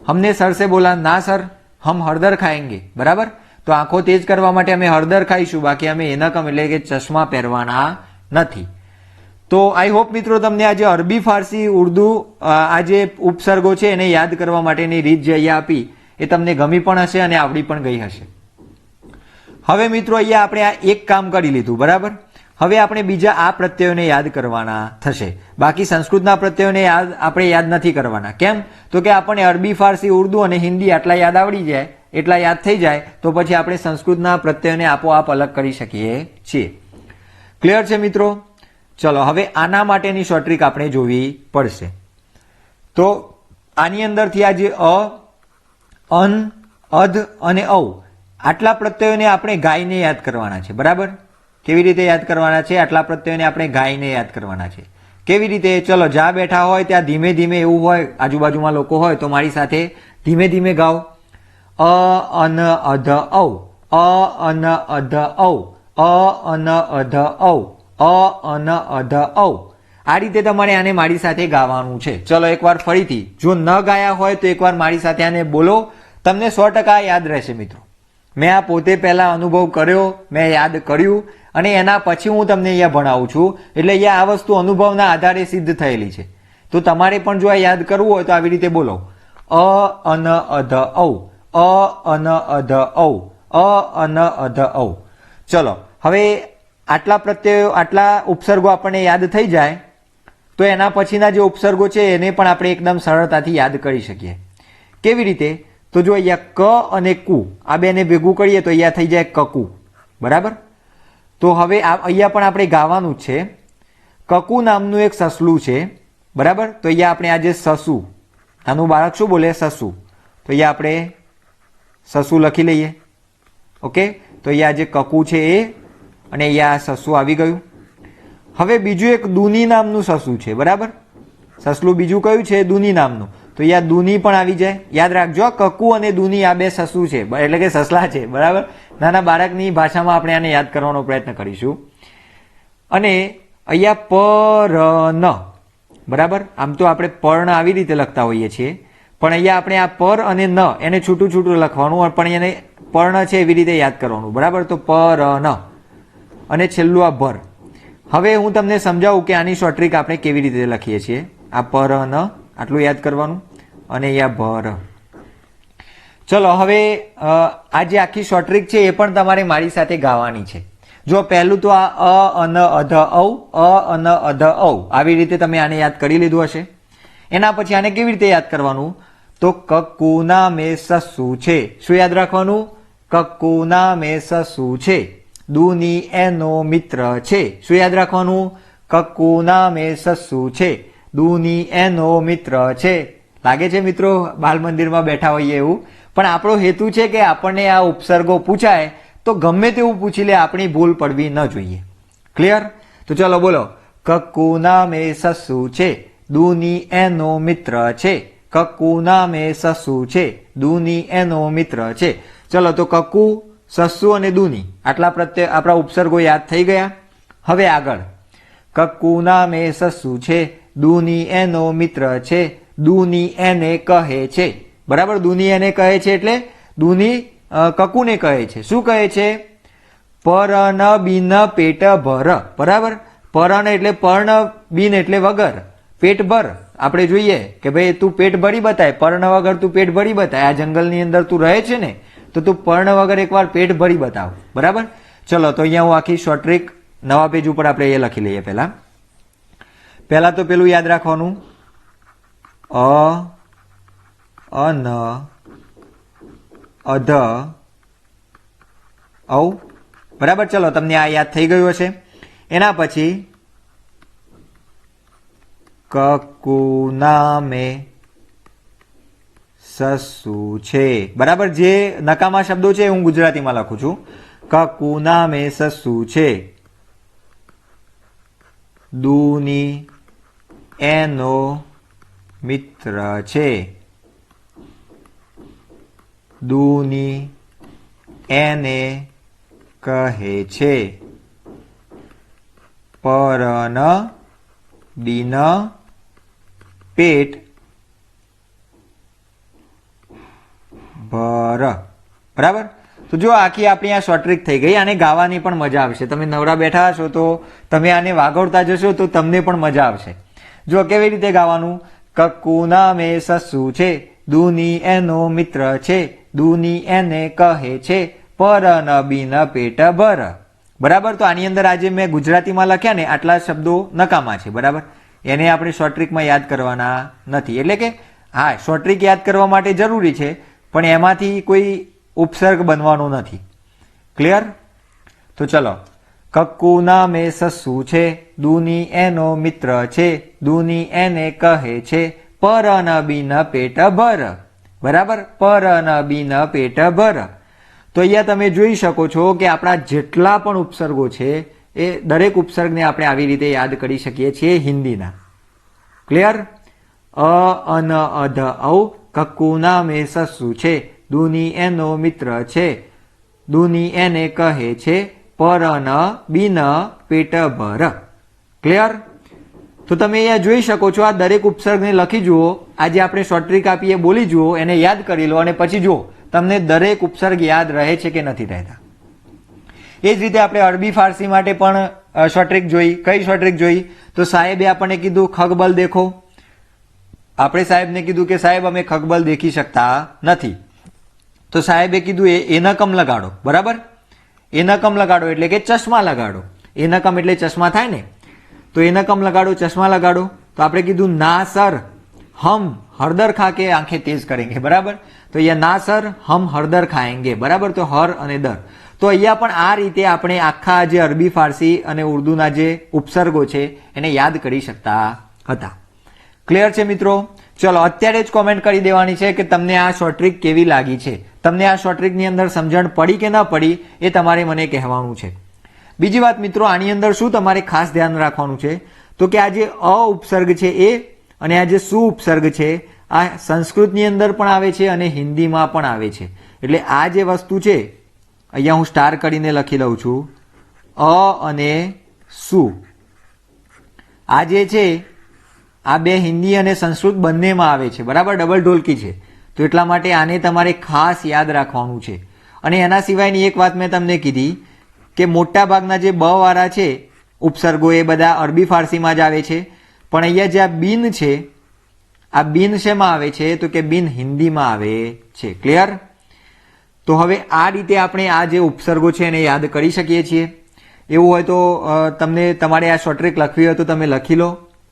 हमने सर से बोला ना सर हम हरदर खाएंगे, बराबर, तो आंखों तेज करवा માટે અમે હળદર ખાઈશું, બાકી અમે એનકમ એટલે કે ચશ્મા પહેરવાના નથી. તો આઈ હોપ મિત્રો તમને આજે અરબી ફારસી ઉર્દુ આ જે ઉપસર્ગો છે એને યાદ કરવા માટેની રીત જે અહીંયા આપી એ તમને ગમી પણ હશે અને આવડી પણ ગઈ હશે. હવે મિત્રો અહીંયા આપણે આ એક કામ કરી લીધું, બરાબર. હવે આપણે બીજા આ પ્રત્યયોને યાદ કરવાના થશે. બાકી સંસ્કૃતના પ્રત્યયોને આપણે યાદ નથી કરવાના. કેમ? તો કે આપણને અરબી ફારસી ઉર્દુ અને હિન્દી આટલા યાદ આવડી જાય, એટલા યાદ થઈ જાય તો પછી આપણે સંસ્કૃતના પ્રત્યયોને આપોઆપ અલગ કરી શકીએ છીએ. ક્લિયર છે મિત્રો? ચલો હવે આના માટેની શોર્ટ ટ્રીક આપણે જોવી પડશે. તો આની અંદરથી આ જે અ, અન, અધ અને ઔ આટલા પ્રત્યયોને આપણે ગાયને યાદ કરવાના છે, બરાબર. કેવી રીતે યાદ કરવાના છે? આટલા પ્રત્યયોને આપણે ગાયને યાદ કરવાના છે. કેવી રીતે? ચલો જ્યાં બેઠા હોય ત્યાં ધીમે ધીમે એવું હોય, આજુબાજુમાં લોકો હોય તો મારી સાથે ધીમે ધીમે ગાઓ. અ અન અધ ઔ, અ અન અધ ઔ, અ અન અધ ઔ, અ અન અધ ઔ. આ રીતે તમારે આને મારી સાથે ગાવાનું છે. ચલો એકવાર ફરીથી, જો ન ગાયા હોય તો એકવાર મારી સાથે આને બોલો, તમને 100% યાદ રહેશે મિત્રો. મેં આ પોતે પહેલા અનુભવ કર્યો, મેં યાદ કર્યું અને એના પછી હું તમને અહીંયા ભણાવું છું, એટલે અહીંયા આ વસ્તુ અનુભવના આધારે સિદ્ધ થયેલી છે. તો તમારે પણ જો આ યાદ કરવું હોય તો આવી રીતે બોલો. અ અન અધ ઔ, અ અન અધ ઔ, અ અન અધ ઔ. ચલો હવે આટલા પ્રત્યયો, આટલા ઉપસર્ગો આપણને યાદ થઈ જાય તો એના પછીના જે ઉપસર્ગો છે એને પણ આપણે એકદમ સરળતાથી યાદ કરી શકીએ. કેવી રીતે? તો જો અહીંયા ક અને કુ આ બેને ભેગું કરીએ તો અહીંયા થઈ જાય કકુ, બરાબર. તો હવે અહીંયા પણ આપણે ગાવાનું જ છે. કકુ નામનું એક સસલું છે, બરાબર. તો અહીંયા આપણે આ જે સસુ, આનું બાળક શું બોલે? સસુ. તો અહીંયા આપણે સસુ લખી લઈએ. ઓકે, તો અહીંયા જે કકુ છે એ અને અહીંયા સસુ આવી ગયું. હવે બીજું એક દુની નામનું સસુ છે, બરાબર. સસલું બીજું કયું છે? દુની નામનું. તો અહીંયા દુની પણ આવી જાય. યાદ રાખજો કકુ અને દુની આ બે સસુ છે, એટલે કે સસલા છે, બરાબર. નાના બાળકની ભાષામાં આપણે આને યાદ કરવાનો પ્રયત્ન કરીશું. અને અહીંયા પરન, બરાબર. આમ તો આપણે પર્ણ આવી રીતે લખતા હોઈએ છીએ, પણ અહીંયા આપણે આ પર અને ન એને છૂટું છૂટું લખવાનું, પણ એને પર્ણ છે એવી રીતે યાદ કરવાનું, બરાબર. તો પરન અને છેલ્લું આ ભર. હવે હું તમને સમજાવું કે આની શોર્ટ ટ્રીક આપણે કેવી રીતે લખીએ છીએ. આ પરન આટલું યાદ કરવાનું અને અહીંયા ભર. ચલો હવે આ જે આખી શોર્ટ ટ્રીક છે એ પણ તમારે મારી સાથે ગાવાની છે. જો પહેલું તો આ અન અધ ઔ, અન અધ ઔ, આવી રીતે તમે આને યાદ કરી લીધું હશે. એના પછી આને કેવી રીતે યાદ કરવાનું? તો કક્કુ નામે સસુ છે. શું યાદ રાખવાનું? કક્કુ નામે સસુ છે. દૂની એનો મિત્ર છે. શું યાદ રાખવાનું? કક્કુ નામે સસુ છે. દૂની એનો મિત્ર છે. લાગે છે મિત્રો બાલ મંદિરમાં બેઠા હોઈએ એવું, પણ આપણો હેતુ છે કે આપણને આ ઉપસર્ગો પૂછાય તો ગમે તેવું પૂછી લે, આપણી ભૂલ પડવી ન જોઈએ. ક્લિયર? તો ચલો બોલો. કક્કુ નામે સસુ છે. દૂની એનો મિત્ર છે. કક્કુ નામે સસુ છે. દૂની એનો મિત્ર છે. ચલો તો કક્કુ, સસુ અને દૂની આટલા પ્રત્યે આપણા ઉપસર્ગો યાદ થઈ ગયા. હવે આગળ કક્કુ નામે સસુ છે. દૂની એનો મિત્ર છે. દૂની એને કહે છે. બરાબર, દૂની એને કહે છે એટલે દૂની કક્કુને કહે છે. શું કહે છે? પરન બિન પેટ ભર. બરાબર, પરન એટલે પર્ણ, બિન એટલે વગર, પેટ ભર. આપણે જોઈએ કે ભાઈ તું પેટ ભરી બતાય, પર્ણ વગર તું પેટ ભરી બતાય. આ જંગલની અંદર તું રહે છે ને, તો તું પર્ણ વગર એકવાર પેટ ભરી બતાવ. બરાબર, ચલો તો અહીંયા હું આખી શોર્ટ ટ્રીક નવા પેજ ઉપર આપણે એ લખી લઈએ. પહેલા તો પેલું યાદ રાખવાનું, અન અધ ઔ. બરાબર, ચલો તમને આ યાદ થઈ ગયું હશે. એના પછી કક્કુ નામે સસુ છે. બરાબર, જે નકામા શબ્દો છે હું ગુજરાતીમાં લખું છું. કક્કુ નામે સસુ છે. દૂની એનો મિત્ર છે. દૂની એને કહે છે. પરન બિન પેટ ભર. બરાબર, તો જો આખી આપણી આ શોર્ટ ટ્રીક થઈ ગઈ. આને ગાવાની પણ મજા આવશે. તમે નવરા બેઠા હશો તો તમે આને વાગોળતા જશો તો તમને પણ મજા આવશે. જો કેવી રીતે ગાવાનું? કક્કુ નામે સસુ છે. દૂની એનો મિત્ર છે. દૂની એને કહે છે. પરન બિન પેટ ભર. બરાબર, તો આની અંદર આજે મેં ગુજરાતીમાં લખ્યા ને આટલા શબ્દો નકામા છે. બરાબર, એને આપણે શોર્ટ ટ્રીકમાં યાદ કરવાના નથી. એટલે કે હા, શોર્ટ ટ્રીક યાદ કરવા માટે જરૂરી છે, પણ એમાંથી કોઈ ઉપસર્ગ બનવાનો નથી. ક્લિયર? તો ચલો, કક્કુ નામે સસુ છે. દૂની એનો મિત્ર છે. દૂની એને કહે છે. પરન બિન પેટ ભર. બરાબર, પરન બિન પેટ ભર. તો અહીંયા તમે જોઈ શકો છો કે આપણા જેટલા પણ ઉપસર્ગો છે એ દરેક ઉપસર્ગને આપણે આવી રીતે યાદ કરી શકીએ છીએ હિન્દીના. ક્લિયર? અન અધ ઔ. કક્કુ નામે સસુ છે. દૂની એનો મિત્ર છે. દૂની એને કહે છે. પરન બિન પેટ ભર. ક્લિયર? તો તમે અહીંયા જોઈ શકો છો આ દરેક ઉપસર્ગને લખી જુઓ. આજે આપણે શોર્ટ ટ્રીક આપીએ, બોલી જુઓ, એને યાદ કરી લો અને પછી જુઓ તમને દરેક ઉપસર્ગ યાદ રહે છે કે નથી રહેતા. એ જ રીતે આપણે અરબી ફારસી માટે પણ શોર્ટ ટ્રીક જોઈ. કઈ શોર્ટ ટ્રીક જોઈ? તો સાહેબે આપણને કીધું ખગબલ દેખો. આપણે સાહેબને કીધું કે સાહેબ અમે ખગબલ દેખી શકતા નથી. તો સાહેબે કીધું એ નકમ લગાડો. બરાબર, એ નકમ લગાડો એટલે કે ચશ્મા લગાડો. એ નકમ એટલે ચશ્મા થાય ને, તો એ નકમ લગાડો, ચશ્મા લગાડો. તો આપણે કીધું ના સર હમ હળદર ખા કે આંखें તેજ કરેંગે. બરાબર, તો અહીંયા ના સર હમ હળદર ખાएंगे. બરાબર, તો હર અને દર. તો અહીંયા પણ આ રીતે આપણે આખા જે અરબી ફારસી અને ઉર્દુના જે ઉપસર્ગો છે એને યાદ કરી શકતા હતા. ક્લિયર છે મિત્રો? ચલો અત્યારે જ કોમેન્ટ કરી દેવાની છે કે તમને આ શોર્ટ ટ્રીક કેવી લાગી છે. તમને આ શોર્ટ ટ્રીકની અંદર સમજણ પડી કે ન પડી એ તમારે મને કહેવાનું છે. બીજી વાત મિત્રો, આની અંદર શું તમારે ખાસ ધ્યાન રાખવાનું છે તો કે આ જે અ ઉપસર્ગ છે એ અને આ જે સુ ઉપસર્ગ છે આ સંસ્કૃતની અંદર પણ આવે છે અને હિન્દીમાં પણ આવે છે. એટલે આ જે વસ્તુ છે અહીંયા હું સ્ટાર કરીને લખી લઉં છું, અ અને સુ. આ જે છે આ બે હિન્દી અને સંસ્કૃત બંનેમાં આવે છે. બરાબર, ડબલ ઢોલકી છે. તો એટલા માટે આને તમારે ખાસ યાદ રાખવાનું છે. અને એના સિવાયની એક વાત મેં તમને કીધી કે મોટા ભાગના જે બ વાળા છે ઉપસર્ગો એ બધા અરબી ફારસીમાં જ આવે છે, પણ અહીંયા જે આ બિન છે, આ બિન શેમાં આવે છે તો કે બિન હિન્દીમાં આવે છે. ક્લિયર? તો હવે આ રીતે આપણે આ જે ઉપસર્ગો છે એને યાદ કરી શકીએ છીએ. એવું હોય તો તમને તમારે આ શોર્ટ ટ્રીક લખવી હોય તો તમે લખી લો,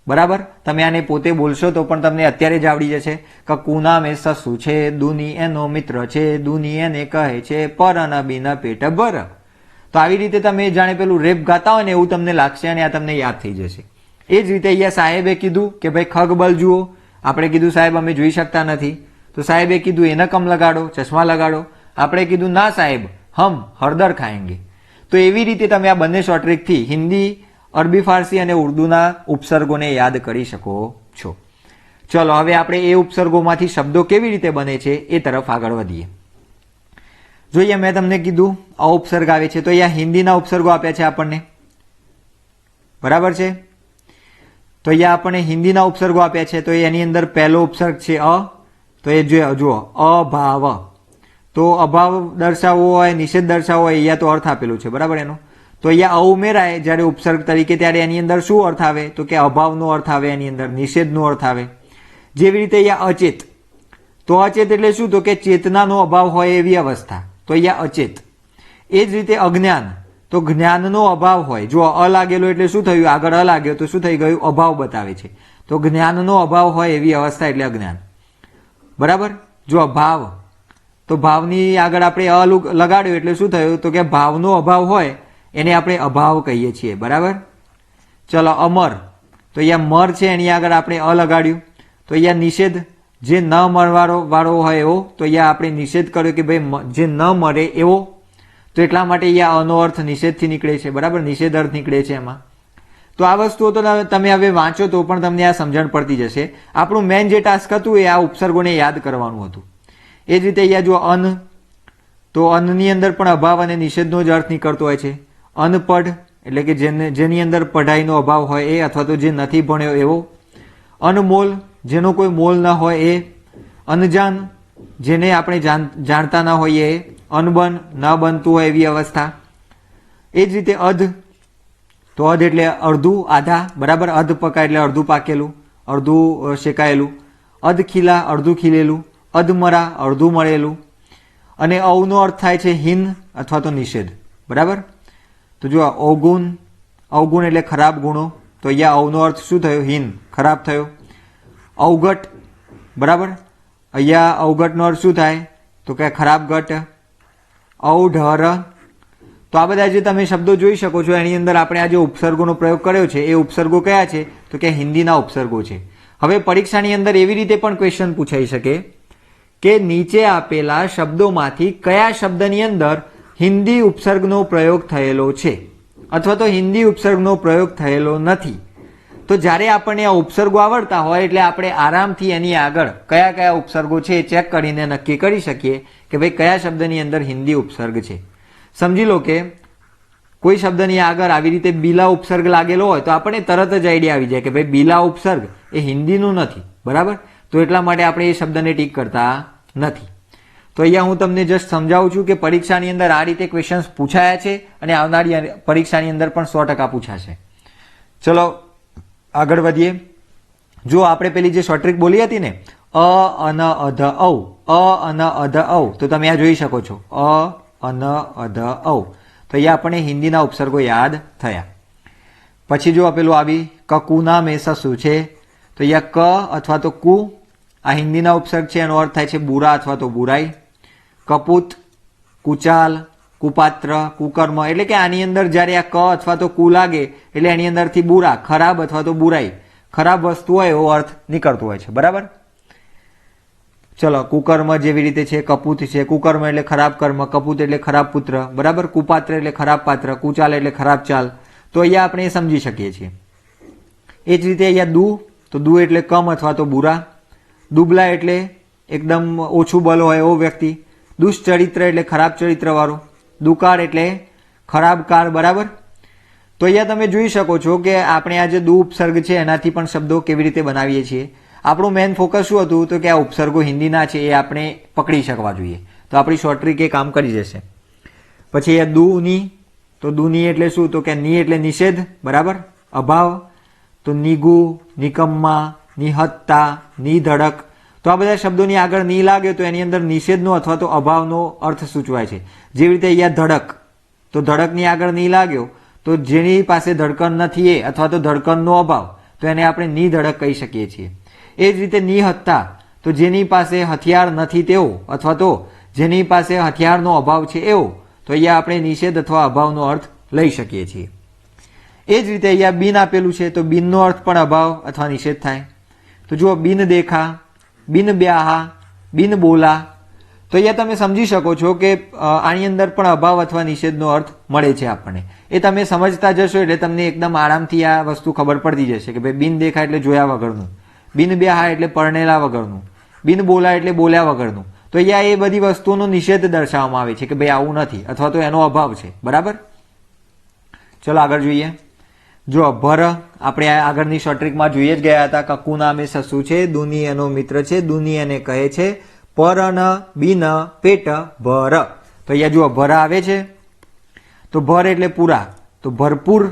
બરાબર. તમે આને પોતે બોલશો તો પણ તમને અત્યારે જ આવડી જશે કે કુના મેં સસુ છે, દુની એનો મિત્ર છે, દુની એને કહે છે પર બીના પેટ ભર. તો આવી રીતે તમે જાણે પેલું રેપ ગાતા હોય ને એવું તમને લાગશે અને આ તમને યાદ થઈ જશે. એ જ રીતે અહીંયા સાહેબે કીધું કે ભાઈ ખગબલ જુઓ. આપણે કીધું સાહેબ અમે જોઈ શકતા નથી, તો સાહેબે કીધું એને કમ લગાડો, ચશ્મા લગાડો. આપણે કીધું ના સાહેબ હમ હળદર ખાएंगे. તો એવી રીતે તમે આ બંને શોર્ટ ટ્રીકથી હિન્દી, અરબી ફારસી અને ઉર્દુના ઉપસર્ગોને યાદ કરી શકો છો. ચલો હવે આપણે એ ઉપસર્ગોમાંથી શબ્દો કેવી રીતે બને છે એ તરફ આગળ વધીએ. જોઈએ મેં તમને કીધું આ ઉપસર્ગ આવે છે, તો અહીંયા હિન્દીના ઉપસર્ગો આપ્યા છે આપણને, બરાબર છે. તો અહીંયા આપણને હિન્દીના ઉપસર્ગો આપ્યા છે. તો એની અંદર પહેલો ઉપસર્ગ છે અ. તો એ જુઓ અભાવ. તો અભાવ દર્શાવવો હોય, નિષેધ દર્શાવવો હોય, અહીંયા તો અર્થ આપેલું છે, બરાબર એનો. તો અહીંયા અ ઉમેરાય જ્યારે ઉપસર્ગ તરીકે ત્યારે એની અંદર શું અર્થ આવે તો કે અભાવનો અર્થ આવે, એની અંદર નિષેધનો અર્થ આવે. જેવી રીતે અહીંયા અચેત. તો અચેત એટલે શું તો કે ચેતનાનો અભાવ હોય એવી અવસ્થા. તો અહીંયા અચેત. એ જ રીતે અજ્ઞાન. તો જ્ઞાનનો અભાવ હોય. જો અ લાગેલો એટલે શું થયું, આગળ અ લાગ્યો તો શું થઈ ગયું, અભાવ બતાવે છે. તો જ્ઞાનનો અભાવ હોય એવી અવસ્થા એટલે અજ્ઞાન, બરાબર. જો ભાવ, તો ભાવની આગળ આપણે અ લગાડ્યો એટલે શું થયું તો કે ભાવનો અભાવ હોય એને આપણે અભાવ કહીએ છીએ, બરાબર. ચલો અમર. તો અહીંયા મર છે એની આગળ આપણે અ લગાડ્યું. તો અહીંયા નિષેધ, જે ન મરવાળો હોય એવો. તો અહીંયા આપણે નિષેધ કર્યો કે ભાઈ જે ન મરે એવો. તો એટલા માટે અહીંયા અનો અર્થ નિષેધથી નીકળે છે, બરાબર. નિષેધ અર્થ નીકળે છે એમાં. તો આ વસ્તુઓ તો તમે હવે વાંચો તો પણ તમને આ સમજણ પડતી જશે. આપણું મેઇન જે ટાસ્ક હતું એ આ ઉપસર્ગોને યાદ કરવાનું હતું. એ જ રીતે અહીંયા જો અન. તો અનની અંદર પણ અભાવ અને નિષેધનો જ અર્થ નીકળતો હોય છે. અનપઢ એટલે કે જેની અંદર પઢાઈનો અભાવ હોય એ, અથવા તો જે નથી ભણ્યો એવો. અનમોલ, જેનો કોઈ મોલ ન હોય એ. અનજાન, જેને આપણે જાણતા ન હોઈએ એ. અનબન, ન બનતું હોય એવી અવસ્થા. એ જ રીતે અધ. તો અધ એટલે અડધું, આધા, બરાબર. અધ પકા એટલે અડધું પાકેલું, અડધું શેકાયેલું. અધ ખીલા, અડધું ખીલેલું. અધમરા, અડધું મળેલું. અને અવનો અર્થ થાય છે હીન અથવા તો નિષેધ, બરાબર. તો જો અવગુણ. અવગુણ એટલે ખરાબ ગુણો. તો અહીંયા અવનો અર્થ શું થયો, હીન, ખરાબ થયો. અવગટ, બરાબર. અહીંયા અવગટનો અર્થ શું થાય તો કે ખરાબ ગટ. ઔઢર. તો આ બધા જે તમે શબ્દો જોઈ શકો છો એની અંદર આપણે આ જે ઉપસર્ગોનો પ્રયોગ કર્યો છે એ ઉપસર્ગો કયા છે તો કે હિન્દીના ઉપસર્ગો છે. હવે પરીક્ષાની અંદર એવી રીતે પણ ક્વેશ્ચન પૂછાઈ શકે કે નીચે આપેલા શબ્દોમાંથી કયા શબ્દની અંદર હિન્દી ઉપસર્ગનો પ્રયોગ થયેલો છે અથવા તો હિન્દી ઉપસર્ગનો પ્રયોગ થયેલો નથી. તો જ્યારે આપણને આ ઉપસર્ગો આવડતા હોય એટલે આપણે આરામથી એની આગળ કયા કયા ઉપસર્ગો છે એ ચેક કરીને નક્કી કરી શકીએ કે ભાઈ કયા શબ્દની અંદર હિન્દી ઉપસર્ગ છે. સમજી લો કે કોઈ શબ્દની આગળ આવી રીતે બીલા ઉપસર્ગ લાગેલો હોય તો આપણને તરત જ આઈડિયા આવી જાય કે ભાઈ બીલા ઉપસર્ગ એ હિન્દીનું નથી, બરાબર. તો એટલા માટે આપણે એ શબ્દને ટીક કરતા નથી. તો અહીંયા હું તમને જસ્ટ સમજાવું છું કે પરીક્ષાની અંદર આ રીતે ક્વેશ્ચન્સ પૂછાયા છે અને આવનારી પરીક્ષાની અંદર પણ 100% પૂછાશે. ચલો આગળ વધીએ. જો આપણે પેલી જે શોર્ટ ટ્રીક બોલી હતી ને અ અન અધ ઔ, અ અન અધ ઔ, તો તમે આ જોઈ શકો છો અ અન અધ ઔ. તો અહીંયા આપણને હિન્દીના ઉપસર્ગો યાદ થયા. પછી જો પેલું આવી કકુના મેં સસુ છે તો અહીંયા ક અથવા તો કુ આ હિન્દીના ઉપસર્ગ છે, એનો અર્થ થાય છે બુરા અથવા તો બુરાઈ. કપૂત, કુચાલ, કુપાત્ર, કુકર્મ એટલે કે આની અંદર જ્યારે આ ક અથવા તો કુ લાગે એટલે એની અંદરથી બુરા, ખરાબ અથવા તો બુરાઈ, ખરાબ વસ્તુ હોય એવો અર્થ નીકળતો હોય છે, બરાબર. ચલો કુકર્મ જેવી રીતે છે, કપૂત છે. કુકર્મ એટલે ખરાબ કર્મ, કપૂત એટલે ખરાબ પુત્ર, બરાબર. કુપાત્ર એટલે ખરાબ પાત્ર, કુચાલ એટલે ખરાબ ચાલ. તો અહીંયા આપણે સમજી શકીએ છીએ. એ જ રીતે અહીંયા દુ, તો દુ એટલે કમ અથવા તો બુરા. દુબલા એટલે એકદમ ઓછું બળ હોય એવો વ્યક્તિ. દુષ્ચરિત્ર એટલે ખરાબ ચરિત્રવાળો. દુકાળ એટલે ખરાબ કાળ, બરાબર. તો અહીંયા તમે જોઈ શકો છો કે આપણે આ જે દુ ઉપસર્ગ છે એનાથી પણ શબ્દો કેવી રીતે બનાવીએ છીએ. આપણું મેઇન ફોકસ શું હતું તો કે આ ઉપસર્ગો હિન્દીના છે એ આપણે પકડી શકવા જોઈએ. તો આપણી શોર્ટ ટ્રીક એ કામ કરી જશે. પછી અહીંયા દુની, તો દુની એટલે શું તો કે ની એટલે નિષેધ, બરાબર, અભાવ. તો નિગુ, નિકમ્મા, નિહત્તા, નિધડક. તો આ બધા શબ્દોની આગળ ની લાગે તો એની અંદર નિષેધનો અથવા તો અભાવનો અર્થ સૂચવાય છે. જેવી રીતે અહીંયા ધડક, તો ધડકની આગળ ની લાગ્યો તો જેની પાસે ધડકણ નથી એ અથવા તો ધડકણનો અભાવ, તો એને આપણે નિધડક કહી શકીએ છીએ. એ જ રીતે નિહત્તા, તો જેની પાસે હથિયાર નથી તેવો અથવા તો જેની પાસે હથિયારનો અભાવ છે એવો, તો અહીંયા આપણે નિષેધ અથવા અભાવનો અર્થ લઈ શકીએ છીએ. એ જ રીતે અહીંયા બિન આપેલું છે, તો બિનનો અર્થ પણ અભાવ અથવા નિષેધ થાય. તો જુઓ, બિન દેખા, બિન બ્યાહા, બિન બોલા. તો અહીંયા તમે સમજી શકો છો કે આની અંદર પણ અભાવ અથવા નિષેધનો અર્થ મળે છે આપણને. એ તમે સમજતા જશો એટલે તમને એકદમ આરામથી આ વસ્તુ ખબર પડતી જશે કે ભાઈ બિન દેખા એટલે જોયા વગરનું, બિન બ્યાહા એટલે પરણેલા વગરનું, બિન બોલા એટલે બોલ્યા વગરનું. તો અહીંયા એ બધી વસ્તુનો નિષેધ દર્શાવવામાં આવે છે કે ભાઈ આવું નથી અથવા તો એનો અભાવ છે. બરાબર, ચલો આગળ જોઈએ. જો ભર આપણે આગળની શોર્ટ ટ્રીકમાં જોઈએ જ ગયા હતા. કક્કુ નામે સસુ છે, દુની એનો મિત્ર છે, દુની એને કહે છે, પરન બિન પેટ ભર. તો અહીંયા જુઓ ભર આવે છે, તો ભર એટલે પૂરા, તો ભરપૂર,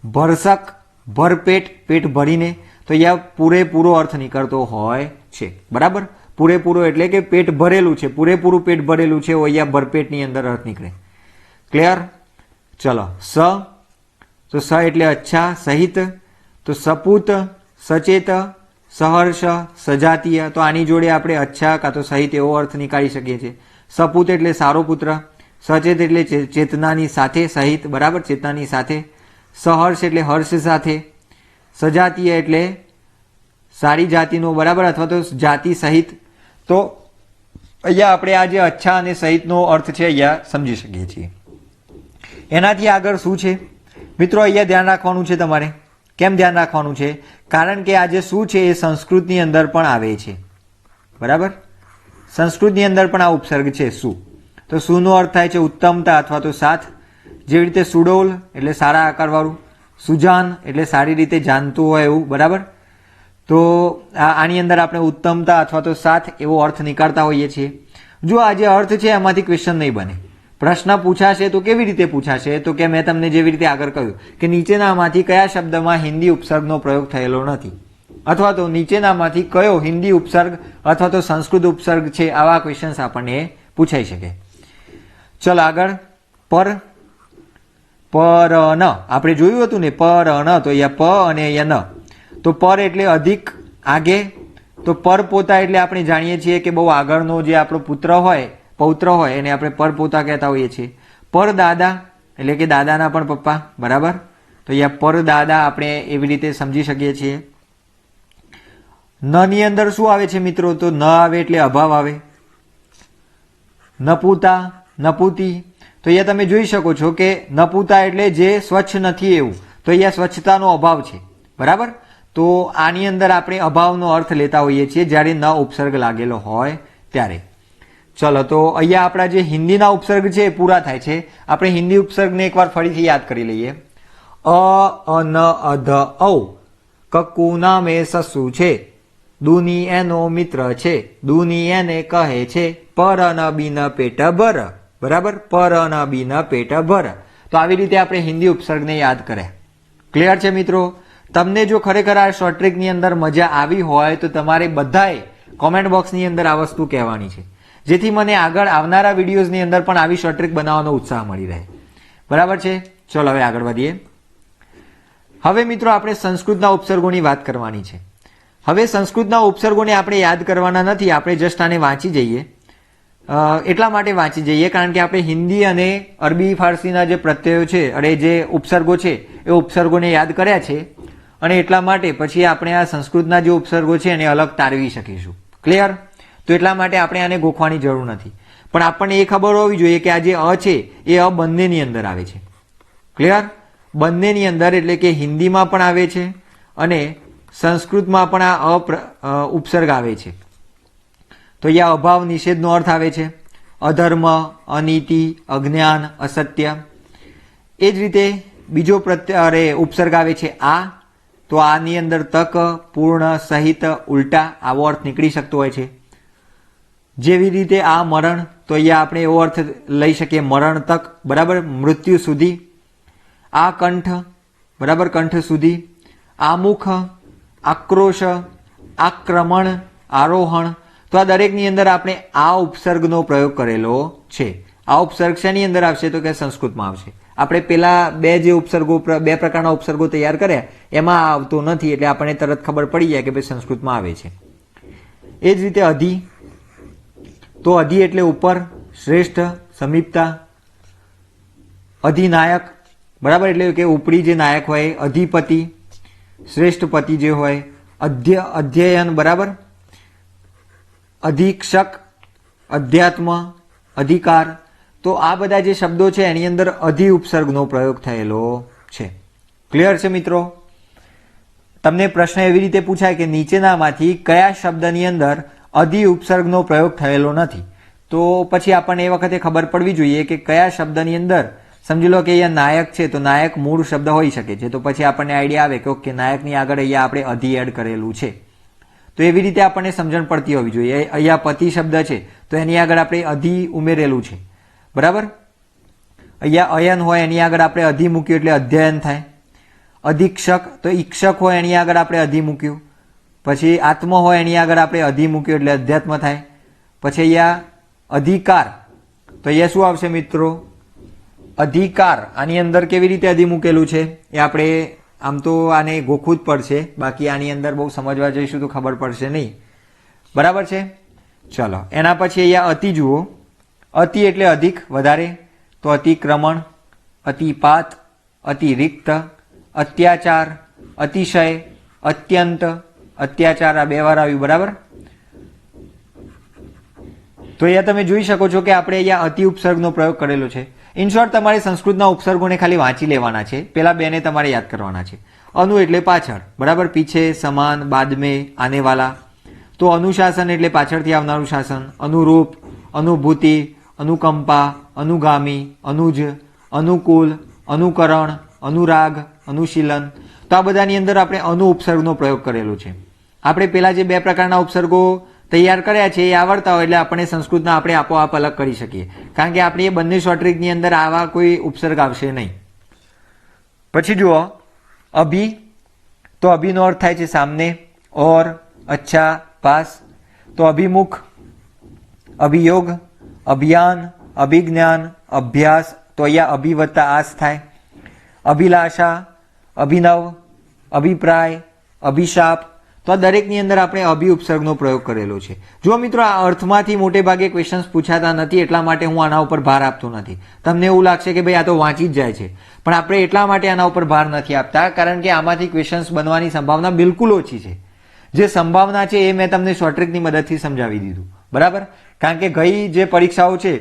ભરસક, ભરપેટ, પેટ ભરીને. તો અહીંયા પૂરેપૂરો અર્થ નીકળતો હોય છે. બરાબર, પૂરેપૂરો એટલે કે પેટ ભરેલું છે, પૂરેપૂરું પેટ ભરેલું છે, અહીંયા ભરપેટની અંદર અર્થ નીકળે. ક્લિયર? ચલો, સ, તો સ એટલે અચ્છા, સહિત, તો સપૂત, સચેત, સહર્ષ, સજાતીય. તો આની જોડે આપણે અચ્છા કાં તો સહિત એવો અર્થ નીકાળી શકીએ છીએ. સપૂત એટલે સારો પુત્ર, સચેત એટલે ચેતનાની સાથે, સહિત. બરાબર, ચેતનાની સાથે. સહર્ષ એટલે હર્ષ સાથે. સજાતીય એટલે સારી જાતિનો. બરાબર, અથવા તો જાતિ સહિત. તો અહીંયા આપણે આ જે અચ્છા અને સહિતનો અર્થ છે અહીંયા સમજી શકીએ છીએ. એનાથી આગળ શું છે મિત્રો, અહીંયા ધ્યાન રાખવાનું છે તમારે. કેમ ધ્યાન રાખવાનું છે? કારણ કે આ જે શું છે એ સંસ્કૃતની અંદર પણ આવે છે. બરાબર, સંસ્કૃતની અંદર પણ આ ઉપસર્ગ છે શું. તો સુનો અર્થ થાય છે ઉત્તમતા અથવા તો સાથ. જેવી રીતે સુડોલ એટલે સારા આકારવાળું, સુજાન એટલે સારી રીતે જાણતું હોય એવું. બરાબર, તો આની અંદર આપણે ઉત્તમતા અથવા તો સાથ એવો અર્થ નીકાળતા હોઈએ છીએ. જો આ જે અર્થ છે એમાંથી ક્વેશ્ચન નહીં બને. પ્રશ્ન પૂછાશે તો કેવી રીતે પૂછાશે? તો કે મેં તમને જેવી રીતે આગળ કહ્યું કે નીચેનામાંથી કયા શબ્દમાં હિન્દી ઉપસર્ગનો પ્રયોગ થયેલો નથી, અથવા તો નીચેનામાંથી કયો હિન્દી ઉપસર્ગ અથવા તો સંસ્કૃત ઉપસર્ગ છે. આવા ક્વેશ્ચન્સ આપણને પૂછાઈ શકે. ચલ આગળ. પર, પર ન આપણે જોયું હતું ને, પર ન. તો અહીંયા પ અને અહીંયા ન. તો પર એટલે અધિક, આગે. તો પર પોતા એટલે આપણે જાણીએ છીએ કે બહુ આગળનો જે આપણો પુત્ર હોય, પૌત્ર હોય, એને આપણે પરપોતા કહેતા હોઈએ છીએ. પર દાદા એટલે કે દાદાના પણ પપ્પા. બરાબર, તો અહીંયા પર દાદા આપણે એવી રીતે સમજી શકીએ છીએ. ન ની અંદર શું આવે છે મિત્રો? તો ન આવે એટલે અભાવ આવે. નપુતા, નપુતી. તો અહીંયા તમે જોઈ શકો છો કે નપુતા એટલે જે સ્વચ્છ નથી એવું. તો અહીંયા સ્વચ્છતાનો અભાવ છે. બરાબર, તો આની અંદર આપણે અભાવનો અર્થ લેતા હોઈએ છીએ જ્યારે ન ઉપસર્ગ લાગેલો હોય ત્યારે. ચલો, તો અહીંયા આપણા જે હિન્દીના ઉપસર્ગ છે એ પૂરા થાય છે. આપણે હિન્દી ઉપસર્ગને એકવાર ફરીથી યાદ કરી લઈએ. અ, અન, અધ, ઔ. કક્કુ નામે સસુ છે, દુની એનો મિત્ર છે, દુની એને કહે છે, પર ન બિન પેટ ભર. બરાબર, પર ન બિન પેટ ભર. તો આવી રીતે આપણે હિન્દી ઉપસર્ગને યાદ કર્યા. ક્લિયર છે મિત્રો? તમને જો ખરેખર આ શોર્ટ ટ્રીકની અંદર મજા આવી હોય તો તમારે બધાએ કોમેન્ટ બોક્સની અંદર આ વસ્તુ કહેવાની છે, જેથી મને આગળ આવનારા વિડીયોઝની અંદર પણ આવી શોર્ટ ટ્રીક બનાવવાનો ઉત્સાહ મળી રહે. બરાબર છે? ચલો હવે આગળ વધીએ. હવે મિત્રો આપણે સંસ્કૃતના ઉપસર્ગોની વાત કરવાની છે. હવે સંસ્કૃતના ઉપસર્ગોને આપણે યાદ કરવાના નથી, આપણે જસ્ટ આને વાંચી જઈએ. એટલા માટે વાંચી જઈએ કારણ કે આપણે હિન્દી અને અરબી ફારસીના જે પ્રત્યયો છે અને જે ઉપસર્ગો છે એ ઉપસર્ગોને યાદ કર્યા છે, અને એટલા માટે પછી આપણે આ સંસ્કૃતના જે ઉપસર્ગો છે એને અલગ તારવી શકીશું. ક્લિયર? તો એટલા માટે આપણે આને ગોખવાની જરૂર નથી. પણ આપણને એ ખબર હોવી જોઈએ કે આ જે અ છે એ અ બંનેની અંદર આવે છે. ક્લિયર? બંનેની અંદર, એટલે કે હિન્દીમાં પણ આવે છે અને સંસ્કૃતમાં પણ આ ઉપસર્ગ આવે છે. તો અહીંયા અભાવ, નિષેધનો અર્થ આવે છે. અધર્મ, અનીતિ, અજ્ઞાન, અસત્ય. એ જ રીતે બીજો ઉપસર્ગ આવે છે આ. તો આની અંદર તક, પૂર્ણ, સહિત, ઉલટા આવો અર્થ નીકળી શકતો હોય છે. જેવી રીતે આ મરણ, તો અહીંયા આપણે એવો અર્થ લઈ શકીએ મરણ તક. બરાબર, મૃત્યુ સુધી. આ કંઠ, બરાબર, કંઠ સુધી. આમુખ, આક્રોશ, આક્રમણ, આરોહણ. તો આ દરેકની અંદર આપણે આ ઉપસર્ગનો પ્રયોગ કરેલો છે. આ ઉપસર્ગ શેની અંદર આવશે તો કે સંસ્કૃતમાં આવશે. આપણે પેલા બે ઉપસર્ગો બે પ્રકારના ઉપસર્ગો તૈયાર કર્યા એમાં આવતો નથી, એટલે આપણને તરત ખબર પડી જાય કે ભાઈ સંસ્કૃતમાં આવે છે. એ જ રીતે અધિ, તો અધિ એટલે ઉપર, શ્રેષ્ઠ, સમીપતા. અધિનાયક, બરાબર, એટલે કે ઉપરી જે નાયક હોય, અધિપતિ, શ્રેષ્ઠ પતિ જે હોય, અધ્યયન, બરાબર, અધિક્ષક, અધ્યાત્મ, અધિકાર. તો આ બધા જે શબ્દો છે એની અંદર અધિ ઉપસર્ગનો પ્રયોગ થયેલો છે. ક્લિયર છે મિત્રો? તમને પ્રશ્ન એવી રીતે પૂછાય કે નીચેનામાંથી કયા શબ્દની અંદર અધિ ઉપસર્ગનો પ્રયોગ થયેલો નથી, તો પછી આપણને એ વખતે ખબર પડવી જોઈએ કે કયા શબ્દની અંદર, સમજી લો કે અહીંયા નાયક છે તો નાયક મૂળ શબ્દ હોઈ શકે છે, તો પછી આપણને આઈડિયા આવે કે ઓકે નાયકની આગળ અહીંયા આપણે અધિ એડ કરેલું છે. તો એવી રીતે આપણને સમજણ પડતી હોવી જોઈએ. અહીંયા પતિ શબ્દ છે તો એની આગળ આપણે અધિ ઉમેરેલું છે, બરાબર. અહીંયા અયન હોય એની આગળ આપણે અધિ મૂક્યું એટલે અધ્યયન થાય. અધિક્ષક, તો ઈક્ષક હોય એની આગળ આપણે અધિ મૂક્યું. પછી આત્મ હોય એની આગળ આપણે અધિ મૂક્યું એટલે અધ્યાત્મ થાય. પછી અહીંયા અધિકાર, તો અહીંયા શું આવશે મિત્રો? અધિકાર. આની અંદર કેવી રીતે અધિ મૂકેલું છે એ આપણે આમ તો આને ગોખવું જ પડશે, બાકી આની અંદર બહુ સમજવા જઈશું તો ખબર પડશે નહીં, બરાબર છે. ચલો, એના પછી અહીંયા અતિ જુઓ. અતિ એટલે અધિક, વધારે, તો અતિક્રમણ, અતિપાત, અતિરિક્ત, અત્યાચાર, અતિશય, અત્યંત, અત્યાચાર, આ બે વાર આવ્યું, બરાબર. તો અહીંયા તમે જોઈ શકો છો કે આપણે અહીંયા અતિ ઉપસર્ગનો પ્રયોગ કરેલો છે. ઇન શોર્ટ તમારે સંસ્કૃતના ઉપસર્ગોને ખાલી વાંચી લેવાના છે, પેલા બેને તમારે યાદ કરવાના છે. અનુ એટલે પાછળ, બરાબર, પીછે, સમાન, બાદ में, આને વાલા. તો અનુશાસન એટલે પાછળથી આવનારું શાસન. અનુરૂપ, અનુભૂતિ, અનુકંપા, અનુગામી, અનુજ, અનુકૂળ, અનુકરણ, અનુરાગ, અનુશીલન. તો આ બધાની અંદર આપણે અનુ ઉપસર્ગનો પ્રયોગ કરેલો છે. આપણે પેલા જે બે પ્રકારના ઉપસર્ગો તૈયાર કર્યા છે એ આવડતા હોય એટલે આપણે સંસ્કૃતના આપણે આપોઆપ અલગ કરી શકીએ, કારણ કે આપણી એ બંને શોર્ટ ટ્રિકની અંદર આવા કોઈ ઉપસર્ગ આવશે નહીં. પછી જુઓ અભિ, તો અભિનો અર્થ થાય છે સામને, ઓર, અચ્છા, પાસ. તો અભિમુખ, અભિયોગ, અભિયાન, અભિજ્ઞાન, અભ્યાસ, તો અહીંયા અભિ વત્તા આસ થાય. અભિલાષા, અભિનવ, અભિપ્રાય, અભિશાપ. તો આ દરેકની અંદર આપણે અભિ ઉપસર્ગનો પ્રયોગ કરેલો છે. જો મિત્રો આ અર્થમાંથી મોટે ભાગે ક્વેશ્ચન્સ પૂછાતા નથી, એટલા માટે હું આના ઉપર ભાર આપતો નથી. તમને એવું લાગશે કે ભાઈ આ તો વાંચી જ જાય છે, પણ આપણે એટલા માટે આના ઉપર ભાર નથી આપતા કારણ કે આમાંથી ક્વેશ્ચન્સ બનવાની સંભાવના બિલકુલ ઓછી છે. જે સંભાવના છે એ મેં તમને શોર્ટ ટ્રિકની મદદથી સમજાવી દીધું, બરાબર. કારણ કે ગઈ જે પરીક્ષાઓ છે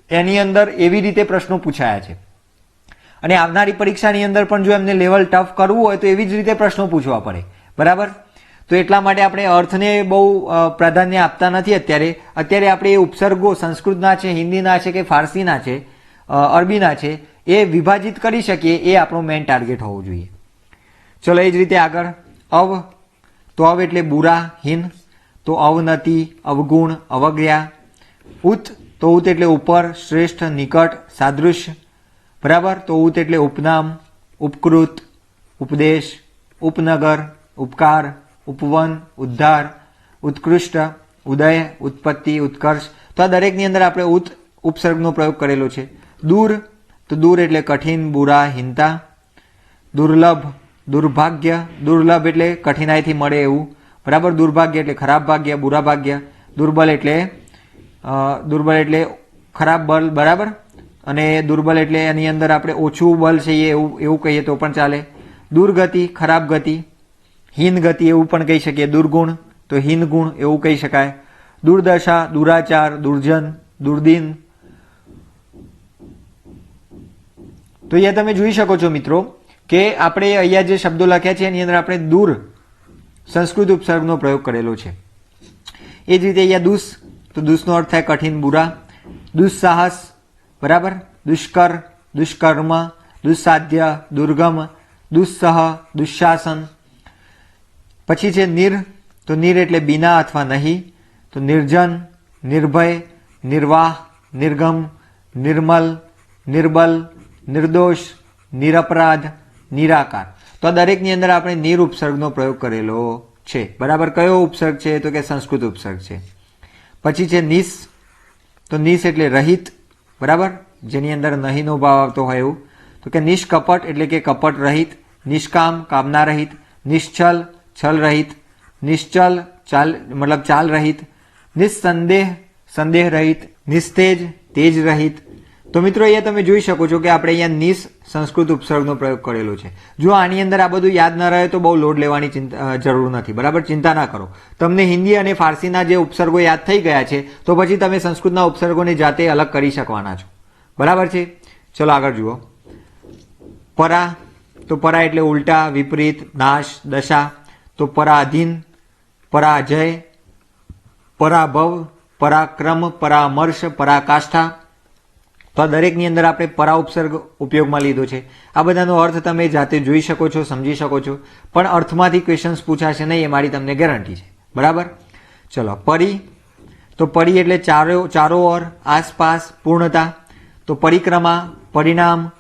એની અંદર એવી રીતે પ્રશ્નો પૂછાયા છે, અને આવનારી પરીક્ષાની અંદર પણ જો એમને લેવલ ટફ કરવું હોય તો એવી જ રીતે પ્રશ્નો પૂછવા પડે, બરાબર. તો એટલા માટે આપણે અર્થને બહુ પ્રાધાન્ય આપતા નથી અત્યારે આપણે એ ઉપસર્ગો સંસ્કૃતના છે, હિન્દીના છે કે ફારસીના છે, અરબીના છે એ વિભાજિત કરી શકીએ, એ આપણો મેઇન ટાર્ગેટ હોવું જોઈએ. ચલો, એ જ રીતે આગળ અવ, તો અવ એટલે બુરા, હીન, તો અવનતિ, અવગુણ, અવજ્ઞા. ઉત, તો ઉત એટલે ઉપર, શ્રેષ્ઠ, નિકટ, સાદૃશ્ય, બરાબર. તો ઉત એટલે ઉપનામ, ઉપકૃત, ઉપદેશ, ઉપનગર, ઉપકાર, ઉપવન, ઉદ્ધાર, ઉત્કૃષ્ટ, ઉદય, ઉત્પત્તિ, ઉત્કર્ષ. તો આ દરેકની અંદર આપણે ઉત ઉપસર્ગનો પ્રયોગ કરેલો છે. દૂર, તો દૂર એટલે કઠિન, બુરા, હિંતા. દુર્લભ, દુર્ભાગ્ય, દુર્લભ એટલે કઠિનાઈથી મળે એવું, બરાબર. દુર્ભાગ્ય એટલે ખરાબ ભાગ્ય, બુરા ભાગ્ય. દુર્બલ એટલે ખરાબ બળ, બરાબર. અને દુર્બલ એટલે એની અંદર આપણે ઓછું બળ છે એવું કહીએ તો પણ ચાલે. દુર્ગતિ, ખરાબ ગતિ. હીન ગતિ એવું પણ કહી શકીએ. દુર્ગુણ, તો હીન ગુણ એવું કહી શકાય. દુર્દશા, દુરાચાર, દુર્જન, દુર્દિન. તો અહીંયા તમે જોઈ શકો છો મિત્રો કે આપણે અહીંયા જે શબ્દો લખ્યા છે એની અંદર આપણે દૂર સંસ્કૃત ઉપસર્ગનો પ્રયોગ કરેલો છે. એ જ રીતે અહીંયા દુષ, તો દુષનો અર્થ થાય કઠિન, બુરા. દુસ્સાહસ, બરાબર. દુષ્કર, દુષ્કર્મ, દુસ્સાધ્ય, દુર્ગમ, દુસ્સહ, દુશાસન. પછી છે નિર, તો નિર એટલે બિના અથવા નહીં. તો નિર્જન, નિર્ભય, નિર્વાહ, નિર્ગમ, નિર્મલ, નિર્બલ, નિર્દોષ, નિરપરાધ, નિરાકાર. તો આ દરેકની અંદર આપણે નિર ઉપસર્ગનો પ્રયોગ કરેલો છે, બરાબર. કયો ઉપસર્ગ છે તો કે સંસ્કૃત ઉપસર્ગ છે. પછી છે નિસ, તો નિસ એટલે રહિત, બરાબર, જેની અંદર નહીંનો ભાવ આવતો હોય એવું. તો કે નિષ્કપટ એટલે કે કપટ રહિત, નિષ્કામ કામના રહિત, નિશ્ચલ છલ રહિત, નિશ્ચલ ચાલ મતલબ ચાલ રહિત, નિસ્સંદેહ સંદેહ રહિત, નિસ્તેજ તેજ રહિત. તો મિત્રો અહીંયા તમે જોઈ શકો છો કે આપણે અહીંયા નિસ સંસ્કૃત ઉપસર્ગનો પ્રયોગ કરેલો છે. જો આની અંદર આ બધું યાદ ન રહે તો બહુ લોડ લેવાની જરૂર નથી. બરાબર, ચિંતા ના કરો. તમને હિન્દી અને ફારસીના જે ઉપસર્ગો યાદ થઈ ગયા છે તો પછી તમે સંસ્કૃતના ઉપસર્ગોને જાતે અલગ કરી શકવાના છો. બરાબર છે. ચલો આગળ જુઓ. પરા, તો પરા એટલે ઉલટા, વિપરીત, નાશ, દશા. તો પરાધીન, પરાજય, પરાભવ, પરાક્રમ, પરામર્શ, પરાકાષ્ઠા. તો આ દરેકની અંદર આપણે પરા ઉપસર્ગ ઉપયોગમાં લીધો છે. આ બધાનો અર્થ તમે જાતે જોઈ શકો છો, સમજી શકો છો, પણ અર્થમાંથી ક્વેશ્ચન્સ પૂછાશે નહીં એ મારી તમને ગેરંટી છે. બરાબર. ચલો પરી, તો પરી એટલે ચારો ઓર, આસપાસ, પૂર્ણતા. તો પરિક્રમા, પરિણામ,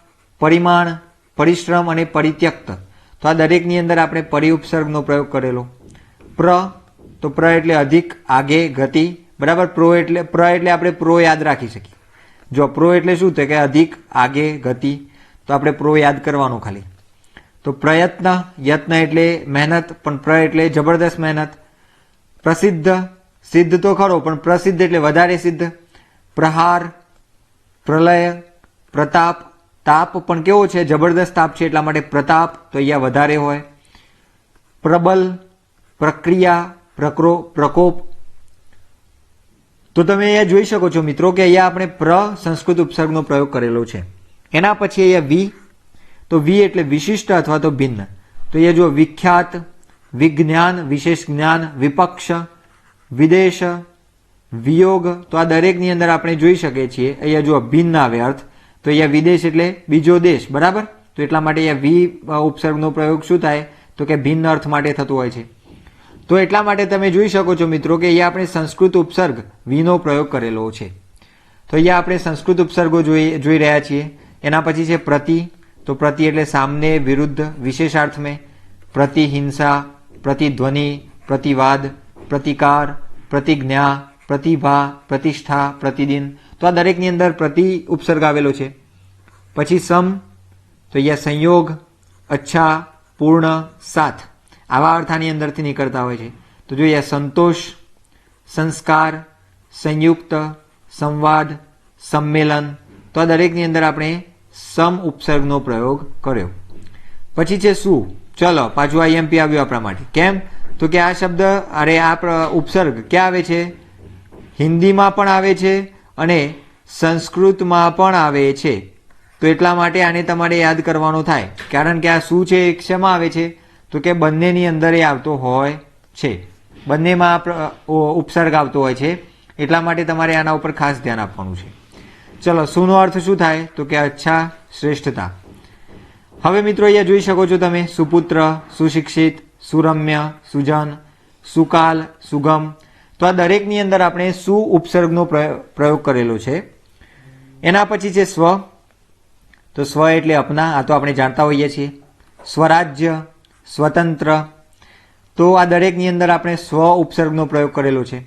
પરિમાણ, પરિશ્રમ અને પરિત્યક્ત. તો આ દરેકની અંદર આપણે પરી ઉપસર્ગનો પ્રયોગ કરેલો. પ્ર, તો પ્ર એટલે અધિક, આગે, ગતિ. બરાબર. પ્ર એટલે આપણે પ્રો યાદ રાખી શકીએ. જો પ્રો એટલે શું થાય કે અધિક, આગે, ગતિ. તો આપણે પ્રો યાદ કરવાનું ખાલી. તો પ્રયત્ન, યત્ન એટલે મહેનત, પણ પ્ર એટલે જબરદસ્ત મહેનત. પ્રસિદ્ધ, સિદ્ધ તો ખરો પણ પ્રસિદ્ધ એટલે વધારે સિદ્ધ. પ્રહાર, પ્રલય, પ્રતાપ. તાપ પણ કેવો છે, જબરદસ્ત તાપ છે એટલા માટે પ્રતાપ, તો અહીંયા વધારે હોય. પ્રબલ, પ્રક્રિયા, પ્રકોપ. તો તમે અહીંયા જોઈ શકો છો મિત્રો કે અહીંયા આપણે પ્ર સંસ્કૃત ઉપસર્ગનો પ્રયોગ કરેલો છે. એના પછી અહીંયા વી, તો વી એટલે વિશિષ્ટ અથવા તો ભિન્ન. તો અહીંયા જો વિખ્યાત, વિજ્ઞાન, વિશેષ જ્ઞાન, વિપક્ષ, વિદેશ, વિયોગ. તો આ દરેકની અંદર આપણે જોઈ શકીએ છીએ અહીંયા જો ભિન્ન આવે અર્થ. તો અહીંયા વિદેશ એટલે બીજો દેશ. બરાબર. તો એટલા માટે અહીંયા વી ઉપસર્ગનો પ્રયોગ શું થાય તો કે ભિન્ન અર્થ માટે થતો હોય છે. તો એટલા માટે તમે જોઈ શકો છો મિત્રો કે અહીંયા આપણે સંસ્કૃત ઉપસર્ગ વીનો પ્રયોગ કરેલો છે. તો અહીંયા આપણે સંસ્કૃત ઉપસર્ગો જોઈ રહ્યા છીએ. એના પછી છે પ્રતિ, તો પ્રતિ એટલે સામને, વિરુદ્ધ, વિશેષાર્થ में. પ્રતિહિંસા, પ્રતિધ્વનિ, પ્રતિવાદ, પ્રતિકાર, પ્રતિજ્ઞા, પ્રતિભા, પ્રતિષ્ઠા, પ્રતિદિન. તો આ દરેકની અંદર પ્રતિ ઉપસર્ગ આવેલો છે. પછી સમ, તો અહીંયા સંયોગ, અચ્છા, પૂર્ણ, સાથ. આવા અર્થાની અંદરથી નીકળતા હોય છે. તો જોઈએ સંતોષ, સંસ્કાર, સંયુક્ત, સંવાદ, સંમેલન. તો આ દરેકની અંદર આપણે સમ ઉપસર્ગનો પ્રયોગ કર્યો. પછી છે શું. ચલો પાછું આઈએમપી આવ્યું આપણા માટે. કેમ તો કે આ શબ્દ આ ઉપસર્ગ ક્યાં આવે છે, હિન્દીમાં પણ આવે છે અને સંસ્કૃતમાં પણ આવે છે. તો એટલા માટે આને તમારે યાદ કરવાનું થાય. કારણ કે આ શું છે એ શેમાં આવે છે તો કે બંનેની અંદર એ આવતો હોય છે. બંનેમાં ઉપસર્ગ આવતો હોય છે. એટલા માટે તમારે આના ઉપર ખાસ ધ્યાન આપવાનું છે. ચલો શુંનો અર્થ શું થાય તો કે અચ્છા, શ્રેષ્ઠતા. હવે મિત્રો અહીંયા જોઈ શકો છો તમે સુપુત્ર, સુશિક્ષિત, સુરમ્ય, સુજન, સુકાલ, સુગમ. તો આ દરેકની અંદર આપણે સુ ઉપસર્ગનો પ્રયોગ કરેલો છે. એના પછી છે સ્વ, તો સ્વ એટલે અપના. આ તો આપણે જાણતા હોઈએ છીએ. સ્વરાજ્ય, સ્વતંત્ર. તો આ દરેકની અંદર આપણે સ્વ ઉપસર્ગનો પ્રયોગ કરેલો છે.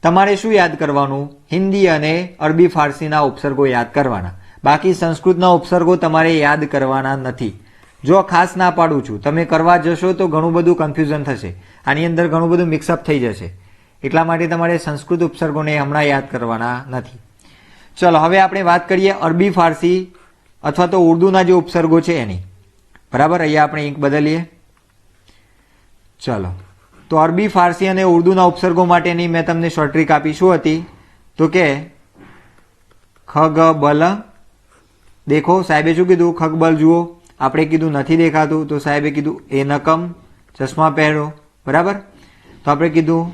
તમારે શું યાદ કરવાનું, હિન્દી અને અરબી ફારસીના ઉપસર્ગો યાદ કરવાના. બાકી સંસ્કૃતના ઉપસર્ગો તમારે યાદ કરવાના નથી. જો ખાસ ના પાડું છું, તમે કરવા જશો તો ઘણું બધું કન્ફ્યુઝન થશે. આની અંદર ઘણું બધું મિક્સઅપ થઈ જશે. એટલા માટે તમારે સંસ્કૃત ઉપસર્ગોને હમણાં યાદ કરવાના નથી. ચલો હવે આપણે વાત કરીએ અરબી ફારસી અથવા તો ઉર્દુના જે ઉપસર્ગો છે એની. બરાબર. અહીંયા આપણે ઇંક બદલીએ. ચલો તો અરબી ફારસી અને ઉર્દુના ઉપસર્ગો માટેની મેં તમને શોર્ટ ટ્રીક આપી. શું હતી તો કે ખગબલ. દેખો સાહેબે શું કીધું, ખગબલ જુઓ. આપણે કીધું નથી દેખાતું તો સાહેબે કીધું એ નકમ, ચશ્મા પહેરો. બરાબર. તો આપણે કીધું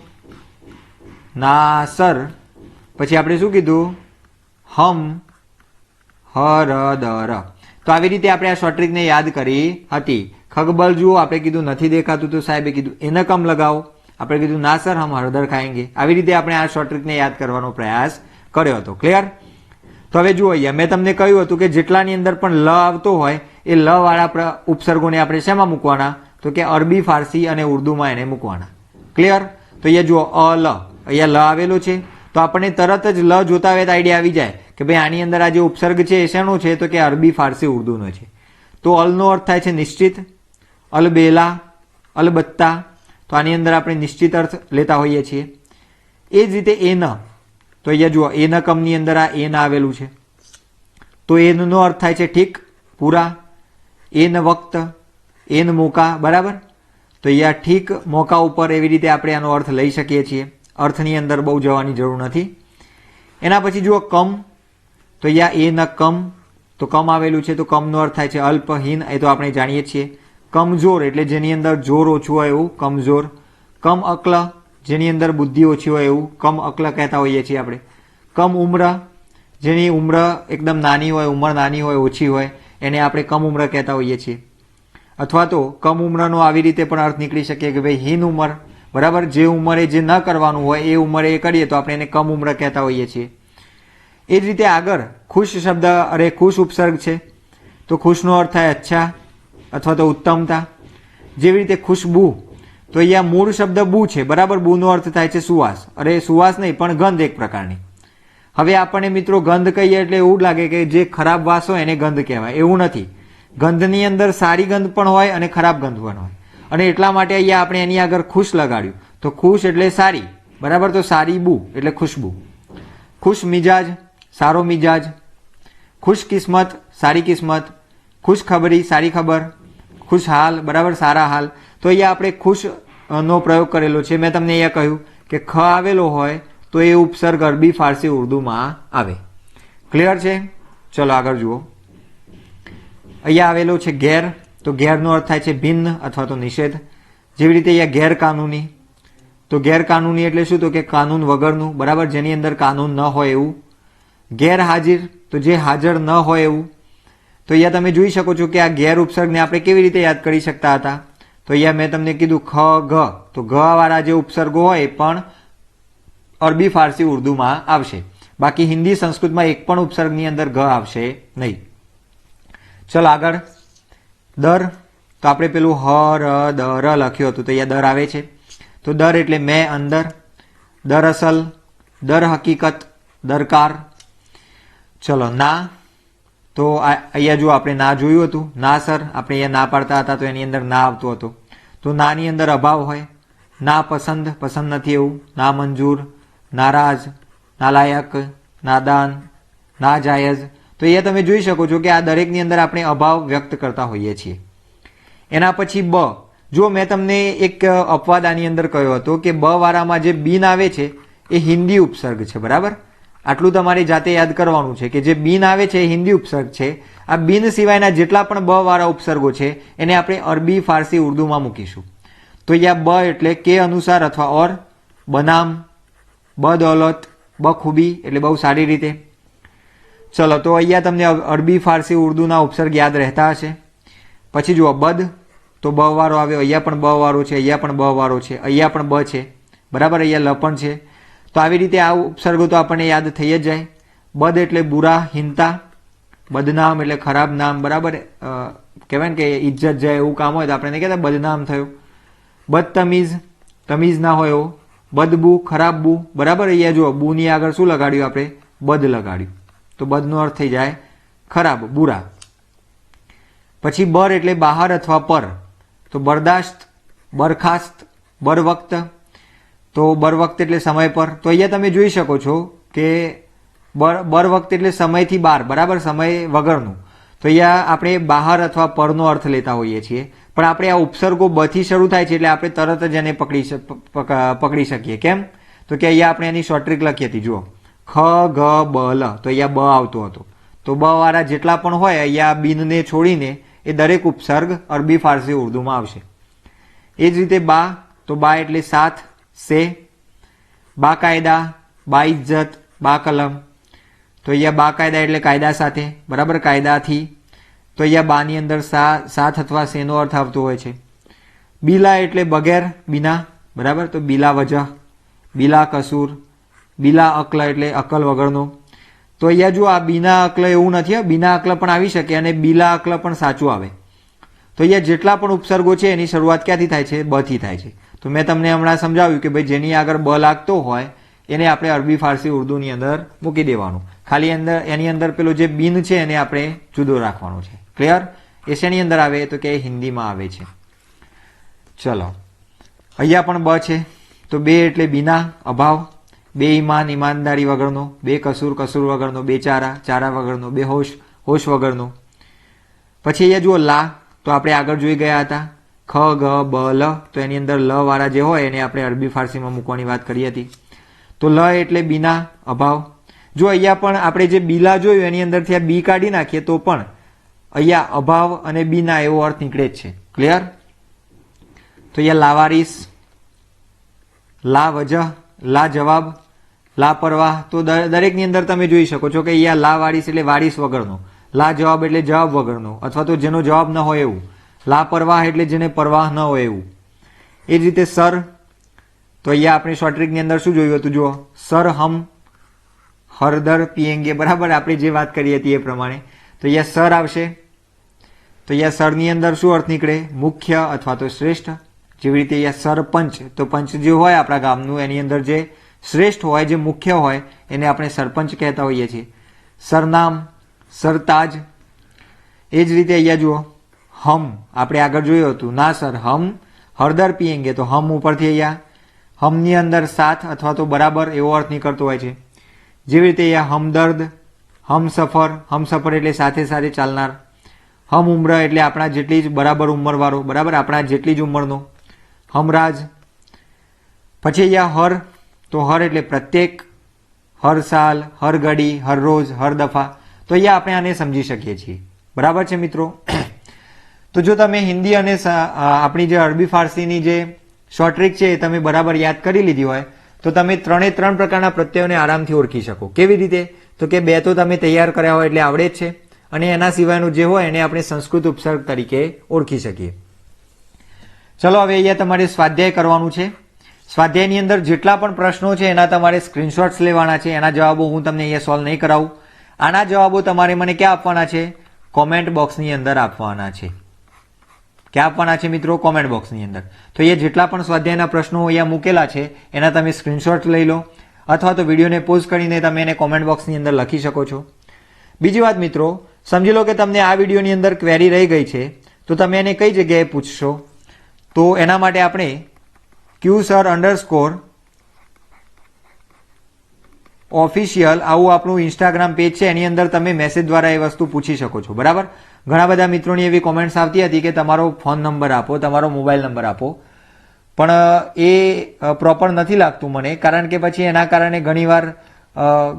નાસર. પછી આપણે શું કીધું હમ હરદર. તો આવી રીતે આપણે આ શોર્ટ ટ્રીકને યાદ કરી હતી. ખગબલ જુઓ, આપણે કીધું નથી દેખાતું તો સાહેબે કીધું એ નકમ લગાવો. આપણે કીધું ના સર હમ હળદર ખાएंगे. આવી રીતે આપણે આ શોર્ટ ટ્રીકને યાદ કરવાનો પ્રયાસ કર્યો હતો. ક્લિયર. તો હવે જુઓ અહીંયા મેં તમને કહ્યું હતું કે જેટલાની અંદર પણ લ આવતો હોય એ લ વાળા ઉપસર્ગોને આપણે શેમાં મૂકવાના તો કે અરબી ફારસી અને ઉર્દુમાં એને મૂકવાના. ક્લિયર. તો અહીંયા જુઓ અ લ, અહીંયા લ આવેલો છે તો આપણને તરત જ લ જોતા હોય તો આઈડિયા આવી જાય કે ભાઈ આની અંદર આ જે ઉપસર્ગ છે એ શેનો છે, તો કે અરબી ફારસી ઉર્દૂનો છે. તો અલનો અર્થ થાય છે નિશ્ચિત, અલબેલા, અલબત્તા. તો આની અંદર આપણે નિશ્ચિત અર્થ લેતા હોઈએ છીએ. એ જ રીતે એન, તો અહીંયા જુઓ એન કમની અંદર આ એન આવેલું છે, તો એનનો અર્થ થાય છે ઠીક, પૂરા. એન વક્ત, એન મોકા, બરાબર. તો અહીંયા ઠીક મોકા ઉપર એવી રીતે આપણે આનો અર્થ લઈ શકીએ છીએ. અર્થની અંદર બહુ જવાની જરૂર નથી. એના પછી જુઓ કમ, તો અહીંયા એ ન કમ, તો કમ આવેલું છે, તો કમનો અર્થ થાય છે અલ્પહીન, એ તો આપણે જાણીએ છીએ. કમજોર એટલે જેની અંદર જોર ઓછું હોય એવું કમજોર. કમ અક્લ, જેની અંદર બુદ્ધિ ઓછી હોય એવું કમ અક્લ કહેતા હોઈએ છીએ આપણે. કમ ઉમ્ર, જેની ઉમ્ર એકદમ નાની હોય, ઉંમર નાની હોય, ઓછી હોય, એને આપણે કમ ઉમ્ર કહેતા હોઈએ છીએ. અથવા તો કમ ઉંમરનો આવી રીતે પણ અર્થ નીકળી શકીએ કે ભાઈ હીન ઉંમર, બરાબર. જે ઉંમરે જે ન કરવાનું હોય એ ઉંમરે એ કરીએ તો આપણે એને કમ ઉંમર કહેતા હોઈએ છીએ. એ જ રીતે આગળ ખુશ શબ્દ, અરે ખુશ ઉપસર્ગ છે, તો ખુશનો અર્થ થાય અચ્છા અથવા તો ઉત્તમતા. જેવી રીતે ખુશ્બુ, તો અહીંયા મૂળ શબ્દ બુ છે, બરાબર. બુનો અર્થ થાય છે સુવાસ, અરે સુવાસ નહીં પણ ગંધ એક પ્રકારની. હવે આપણને મિત્રો ગંધ કહીએ એટલે એવું લાગે કે જે ખરાબ વાસ હોય એને ગંધ કહેવાય, એવું નથી. ગંધની અંદર સારી ગંધ પણ હોય અને ખરાબ ગંધ પણ હોય, અને એટલા માટે અહીંયા આપણે એની આગળ ખુશ લગાડ્યું. તો ખુશ એટલે સારી, બરાબર. તો સારી બુ એટલે ખુશ્બુ. ખુશ મિજાજ, સારો મિજાજ. ખુશ કિસ્મત, સારી કિસ્મત. ખુશ ખબરી, સારી ખબર. ખુશ હાલ, બરાબર, સારા હાલ. તો અહીંયા આપણે ખુશ નો પ્રયોગ કરેલો છે. મેં તમને અહીંયા કહ્યું કે ખ આવેલો હોય તો એ ઉપસર્ગ અરબી ફારસી ઉર્દૂમાં આવે. ક્લિયર છે? ચલો આગળ જુઓ. અહીંયા આવેલો છે ગેર, તો ગેરનો અર્થ થાય છે ભિન્ન અથવા તો નિષેધ. જેવી રીતે અહીંયા ગેરકાનૂની, તો ગેરકાનૂની એટલે શું, તો કે કાનૂન વગરનું, બરાબર. જેની અંદર કાનૂન ન હોય એવું. ગેરહાજર, તો જે હાજર ન હોય એવું. તો અહીંયા તમે જોઈ શકો છો કે આ ગેર ઉપસર્ગને આપણે કેવી રીતે યાદ કરી શકતા હતા. તો અહીંયા મેં તમને કીધું ખ ગ, તો ગ વાળા જે ઉપસર્ગો હોય એ પણ અરબી ફારસી ઉર્દૂમાં આવશે. બાકી હિન્દી સંસ્કૃતમાં એક પણ ઉપસર્ગની અંદર ગ આવશે નહીં. ચલો આગળ. દર, તો આપણે પેલું હ ર દ ર લખ્યું હતું, તો અહીંયા દર આવે છે. તો દર એટલે મેં અંદર. દરઅસલ, દર હકીકત, દરકાર. ચલો ના, તો અહીંયા જો આપણે ના જોયું હતું, ના સર, આપણે અહીંયા ના પાડતા હતા તો એની અંદર ના આવતું હતું. તો નાની અંદર અભાવ હોય. ના પસંદ, પસંદ નથી એવું. ના મંજૂર, નારાજ, નાલાયક, નાદાન, ના જાયઝ. તો અહીંયા તમે જોઈ શકો છો કે આ દરેકની અંદર આપણે અભાવ વ્યક્ત કરતા હોઈએ છીએ. એના પછી બ, જો મેં તમને એક અપવાદ આની અંદર કહ્યો હતો કે બ વાળામાં જે બિન આવે છે એ હિન્દી ઉપસર્ગ છે, બરાબર. આટલું તમારે જાતે યાદ કરવાનું છે કે જે બિન આવે છે એ હિન્દી ઉપસર્ગ છે. આ બિન સિવાયના જેટલા પણ બ વાળા ઉપસર્ગો છે એને આપણે અરબી ફારસી ઉર્દૂમાં મૂકીશું. તો અહીંયા બ એટલે કે અનુસાર અથવા ઓર. બનામ, બદૌલત, બખૂબી એટલે બહુ સારી રીતે. ચલો, તો અહીંયા તમને અરબી ફારસી ઉર્દૂના ઉપસર્ગ યાદ રહેતા હશે. પછી જુઓ બદ, તો બ વાળો આવ્યો. અહીંયા પણ બ વાળો છે, અહીંયા પણ બ વાળો છે, અહીંયા પણ બ છે, બરાબર. અહીંયા લ પણ છે. તો આવી રીતે આ ઉપસર્ગો તો આપણને યાદ થઈ જ જાય. બદ એટલે બુરા, હિંતા. બદનામ એટલે ખરાબ નામ, બરાબર. કહેવાય ને કે ઇજ્જત જાય એવું કામ હોય તો આપણે કહેતા બદનામ થયું. બદતમીઝ, તમીઝ ના હોય એવો. બદબુ, ખરાબ બુ, બરાબર. અહીંયા જુઓ બુની આગળ શું લગાડ્યું આપણે, બદ લગાડ્યું. તો બદનો અર્થ થઈ જાય ખરાબ, બુરા. પછી બર એટલે બહાર અથવા પર. તો બરદાસ્ત, બરખાસ્ત, બર વક્ત. તો બર વખત એટલે સમય પર. તો અહીંયા તમે જોઈ શકો છો કે બર વખત એટલે સમયથી બહાર, બરાબર, સમય વગરનું. તો અહીંયા આપણે બહાર અથવા પરનો અર્થ લેતા હોઈએ છીએ. પણ આપણે આ ઉપસર્ગો બથી શરૂ થાય છે એટલે આપણે તરત જ એને પકડી શકીએ. કેમ? તો કે અહીંયા આપણે એની શોર્ટ ટ્રીક લખી હતી, જુઓ ખ ગ બ લ. તો અહીંયા બ આવતો હતો. તો બ વાળા જેટલા પણ હોય અહીંયા બિનને છોડીને એ દરેક ઉપસર્ગ અરબી ફારસી ઉર્દૂમાં આવશે. એ જ રીતે બા, તો બા એટલે સાથ, સે. બાકાયદા, બાઇજ્જત, બાકલમ. તો અહીંયા બાકાયદા એટલે કાયદા સાથે, બરાબર, કાયદાથી. તો અહીંયા બાની અંદર સાથ અથવા સેનો અર્થ આવતો હોય છે. બીલા એટલે બગેર, બીના, બરાબર. તો બીલા વજહ, બીલા કસૂર, બીલા અક્લ એટલે અકલ વગરનો. તો અહીંયા જો આ બીના અક્લ એવું નથી, બીના અક્લ પણ આવી શકે અને બીલા અક્લ પણ સાચું આવે. તો અહીંયા જેટલા પણ ઉપસર્ગો છે એની શરૂઆત ક્યાંથી થાય છે, બ થી થાય છે. તો મેં તમને હમણાં સમજાવ્યું કે ભાઈ જેની આગળ બ લાગતો હોય એને આપણે અરબી ફારસી ઉર્દૂની અંદર મૂકી દેવાનું. ખાલી એની અંદર પેલો જે બિન છે એને આપણે જુદો રાખવાનો છે. ક્લિયર? એ શેની અંદર આવે તો કે હિન્દીમાં આવે છે. ચલો, અહીંયા પણ બ છે તો બે એટલે બીના અભાવ, બે ઈમાન ઈમાનદારી વગરનો, બે કસૂર કસૂર વગરનો, બે ચારા ચારા વગરનો, બે હોશ હોશ વગરનો. પછી અહીંયા જુઓ લા, તો આપણે આગળ જોઈ ગયા હતા ખ ગ બ લ, તો એની અંદર લ વાળા જે હોય એને આપણે અરબી ફારસીમાં મૂકવાની વાત કરી હતી. તો લ એટલે બીના અભાવ. જો અહીંયા પણ આપણે જે બીલા જોયું એની અંદરથી આ બી કાઢી નાખીએ તો પણ અહીંયા અભાવ અને બીના એવો અર્થ નીકળે જ છે. ક્લિયર? તો અહીંયા લાવારીસ, લા વજહ, લા જવાબ, લા પરવાહ. તો દરેકની અંદર તમે જોઈ શકો છો કે અહીંયા લા વારીસ એટલે વારીસ વગરનો, લા જવાબ એટલે જવાબ વગરનો, અથવા તો જેનો જવાબ ન હોય એવું, લા પરવાહ એટલે જેને પરવાહ ન હોય એવું. એ જ રીતે સર, તો અહીંયા આપણે શોર્ટ ટ્રિકની અંદર શું જોયું હતું? જુઓ, સર હમ હરદર પીએંગે, બરાબર આપણે જે વાત કરી હતી એ પ્રમાણે. તો અહીંયા સર આવશે, તો અહીંયા સરની અંદર શું અર્થ નીકળે? મુખ્ય અથવા તો શ્રેષ્ઠ. જેવી રીતે અહીંયા સરપંચ, તો પંચ જે હોય આપણા ગામનું એની અંદર જે શ્રેષ્ઠ હોય, જે મુખ્ય હોય એને આપણે સરપંચ કહેતા હોઈએ છીએ. સરનામ, સરતાજ. એ જ રીતે અહીંયા જુઓ હમ, આપણે આગળ જોયું હતું ના સર હમ હળદર પીએંગે, તો હમ ઉપરથી અહીંયા હમની અંદર સાથ અથવા તો બરાબર એવો અર્થ નીકળતો હોય છે. જેવી રીતે અહીંયા હમદર્દ, હમસફર એટલે સાથે સાથે ચાલનાર, હમ ઉમ્ર એટલે આપણા જેટલી જ બરાબર ઉંમરવાળો, બરાબર આપણા જેટલી જ ઉંમરનો, હમરાજ. પછી અહીંયા હર, તો હર એટલે પ્રત્યેક, હર સાલ, હર ઘડી, હર રોજ, હર દફા. તો અહીંયા આપણે આને સમજી શકીએ છીએ. બરાબર છે મિત્રો? તો જો તમે હિન્દી અને આપણી જે અરબી ફારસીની જે શોર્ટ ટ્રિક છે એ તમે બરાબર યાદ કરી લીધી હોય તો તમે ત્રણે ત્રણ પ્રકારના પ્રત્યયોને આરામથી ઓળખી શકો. કેવી રીતે? તો કે બે તો તમે તૈયાર કર્યા હોય એટલે આવડે જ છે, અને એના સિવાયનું જે હોય એને આપણે સંસ્કૃત ઉપસર્ગ તરીકે ઓળખી શકીએ. ચલો, હવે અહીંયા તમારે સ્વાધ્યાય કરવાનું છે. સ્વાધ્યાયની અંદર જેટલા પણ પ્રશ્નો છે એના તમારે સ્ક્રીનશોટ્સ લેવાના છે. એના જવાબો હું તમને અહીંયા સોલ્વ નહીં કરાવું. આના જવાબો તમારે મને ક્યાં આપવાના છે? કોમેન્ટ બોક્સની અંદર આપવાના છે. ક્યાં આપવાના છે મિત્રો? કોમેન્ટ બોક્સની અંદર. તો એ જેટલા પણ સ્વાધ્યાયના પ્રશ્નો અહીંયા મૂકેલા છે એના તમે સ્ક્રીનશોટ લઈ લો, અથવા તો વિડીયોને પોઝ કરીને તમે એને કોમેન્ટ બોક્સની અંદર લખી શકો છો. બીજી વાત મિત્રો, સમજી લો કે તમને આ વિડીયોની અંદર ક્વેરી રહી ગઈ છે, તો તમે એને કઈ જગ્યાએ પૂછશો? તો એના માટે આપણે QSir_official આવું આપણું ઇન્સ્ટાગ્રામ પેજ છે, એની અંદર તમે મેસેજ દ્વારા એ વસ્તુ પૂછી શકો છો. બરાબર? ઘણા બધા મિત્રોની એવી કોમેન્ટ્સ આવતી હતી કે તમારો ફોન નંબર આપો, તમારો મોબાઈલ નંબર આપો, પણ એ પ્રોપર નથી લાગતું મને, કારણ કે પછી એના કારણે ઘણીવાર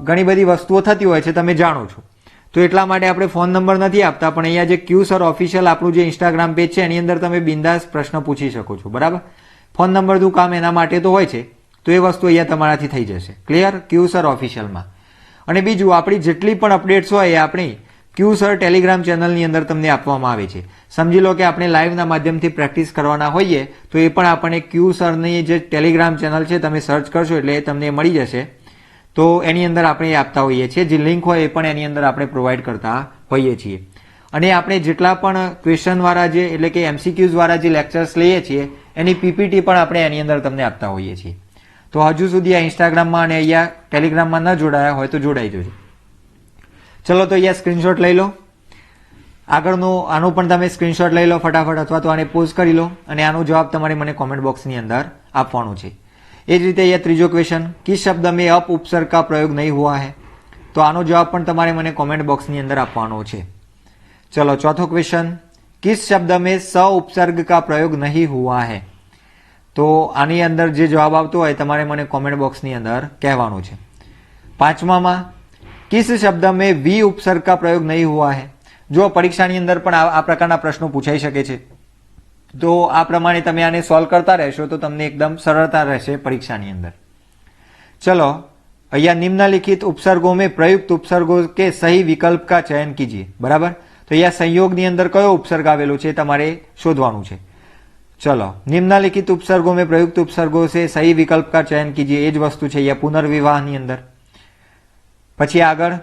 ઘણી બધી વસ્તુઓ થતી હોય છે, તમે જાણો છો. તો એટલા માટે આપણે ફોન નંબર નથી આપતા, પણ અહીંયા જે QSir_official આપણું જે ઇન્સ્ટાગ્રામ પેજ છે એની અંદર તમે બિંદાસ પ્રશ્ન પૂછી શકો છો. બરાબર? ફોન નંબરનું કામ એના માટે તો હોય છે, તો એ વસ્તુ અહીંયા તમારાથી થઈ જશે. ક્લિયર? QSir_officialમાં. અને બીજું, આપણી જેટલી પણ અપડેટ્સ હોય એ આપણી QSir ટેલિગ્રામ ચેનલની અંદર તમને આપવામાં આવે છે. સમજી લો કે આપણે લાઈવના માધ્યમથી પ્રેક્ટિસ કરવાના હોઈએ તો એ પણ આપણને QSirની જે ટેલિગ્રામ ચેનલ છે તમે સર્ચ કરશો એટલે એ તમને મળી જશે. તો એની અંદર આપણે આપતા હોઈએ છીએ, જે લિંક હોય એ પણ એની અંદર આપણે પ્રોવાઈડ કરતા હોઈએ છીએ. અને આપણે જેટલા પણ ક્વેશ્ચનવાળા જે એટલે કે MCQs વાળા જે લેક્ચર્સ લઈએ છીએ એની PPT પણ આપણે એની અંદર તમને આપતા હોઈએ છીએ. તો હજુ સુધી આ ઇન્સ્ટાગ્રામમાં અને અહીંયા ટેલિગ્રામમાં ન જોડાયા હોય તો જોડાઈ જજો. ચલો, તો અહીંયા સ્ક્રીનશોટ લઈ લો. આનો પણ તમે સ્ક્રીનશોટ લઈ લો ફટાફટ, અથવા તો આને પોઝ કરી લો અને આનો જવાબ તમારે મને કોમેન્ટ બોક્સની અંદર આપવાનો છે. એ જ રીતે અહીંયા ત્રીજો ક્વેશ્ચન, કિસ શબ્દ મેં અપ ઉપસર્ગ કા પ્રયોગ નહીં હુઆ હૈ? તો આનો જવાબ પણ તમારે મને કોમેન્ટ બોક્સની અંદર આપવાનો છે. ચલો, ચોથો ક્વેશ્ચન, કિસ શબ્દ મેં સ ઉપસર્ગ કા પ્રયોગ નહીં હુઆ હૈ? તો આની અંદર જે જવાબ આવતો હોય તમારે મને કોમેન્ટ બોક્સની અંદર કહેવાનું છે. પાંચમામાં, કિસ શબ્દ મેં વી ઉપસર્ગ કા પ્રયોગ નહીં હુઆ હૈ? જો પરીક્ષાની અંદર પણ આ પ્રકારના પ્રશ્નો પૂછાઈ શકે છે, તો આ પ્રમાણે તમે આને સોલ્વ કરતા રહેશો તો તમને એકદમ સરળતા રહેશે પરીક્ષાની અંદર. ચલો, અહીંયા નિમ્નલિખિત उपसर्गों में प्रयुक्त उपसर्गों के सही विकल्प का चयन कीजिए. बराबर? तो અહીંયા संयोगની અંદર કયો ઉપસર્ગ આવેલો છે તમારે શોધવાનું છે. चलो, निम्नलिखित उपसर्गों में प्रयुक्त उपसर्गों से सही विकल्प का चयन कीजिए. એ જ વસ્તુ છે અહીંયા પુનર્વિવાહની અંદર. પછી આગળ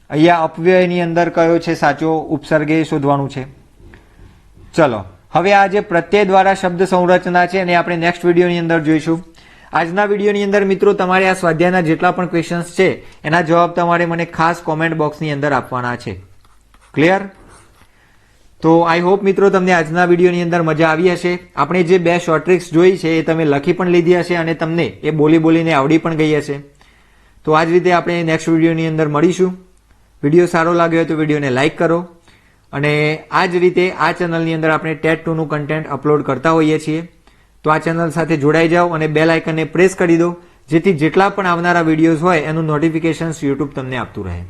અહીંયા અપવ્યયની અંદર કયો છે સાચો ઉપસર્ગ એ શોધવાનું છે. ચલો, હવે આ જે પ્રત્યય દ્વારા શબ્દ સંરચના છે એને આપણે નેક્સ્ટ વિડીયોની અંદર જોઈશું. આજના વિડીયોની અંદર મિત્રો તમારે આ સ્વાધ્યાયના જેટલા પણ ક્વેશ્ચન્સ છે એના જવાબ તમારે મને ખાસ કોમેન્ટ બોક્સની અંદર આપવાના છે. ક્લિયર? તો આઈ હોપ મિત્રો તમને આજના વિડીયોની અંદર મજા આવી હશે. આપણે જે 2 શોર્ટ ટ્રિક્સ જોઈ છે એ તમે લખી પણ લીધી હશે અને તમને એ બોલીને આવડી પણ ગઈ હશે. તો આ જ રીતે આપણે નેક્સ્ટ વિડીયોની અંદર મળીશું. વિડીયો સારો લાગ્યો હોય તો વિડીયોને લાઇક કરો અને આ જ રીતે આ ચેનલની અંદર આપણે ટેટ 2નું કન્ટેન્ટ અપલોડ કરતા હોઈએ છીએ. તો આ ચેનલ સાથે જોડાઈ જાઓ અને બેલ આઇકનને પ્રેસ કરી દો, જેથી જેટલા પણ આવનારા વિડીયોઝ હોય એનું નોટિફિકેશન્સ યુટ્યુબ તમને આપતું રહે.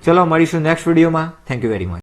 ચલો મળીશું નેક્સ્ટ વિડીયોમાં. Thank you very much.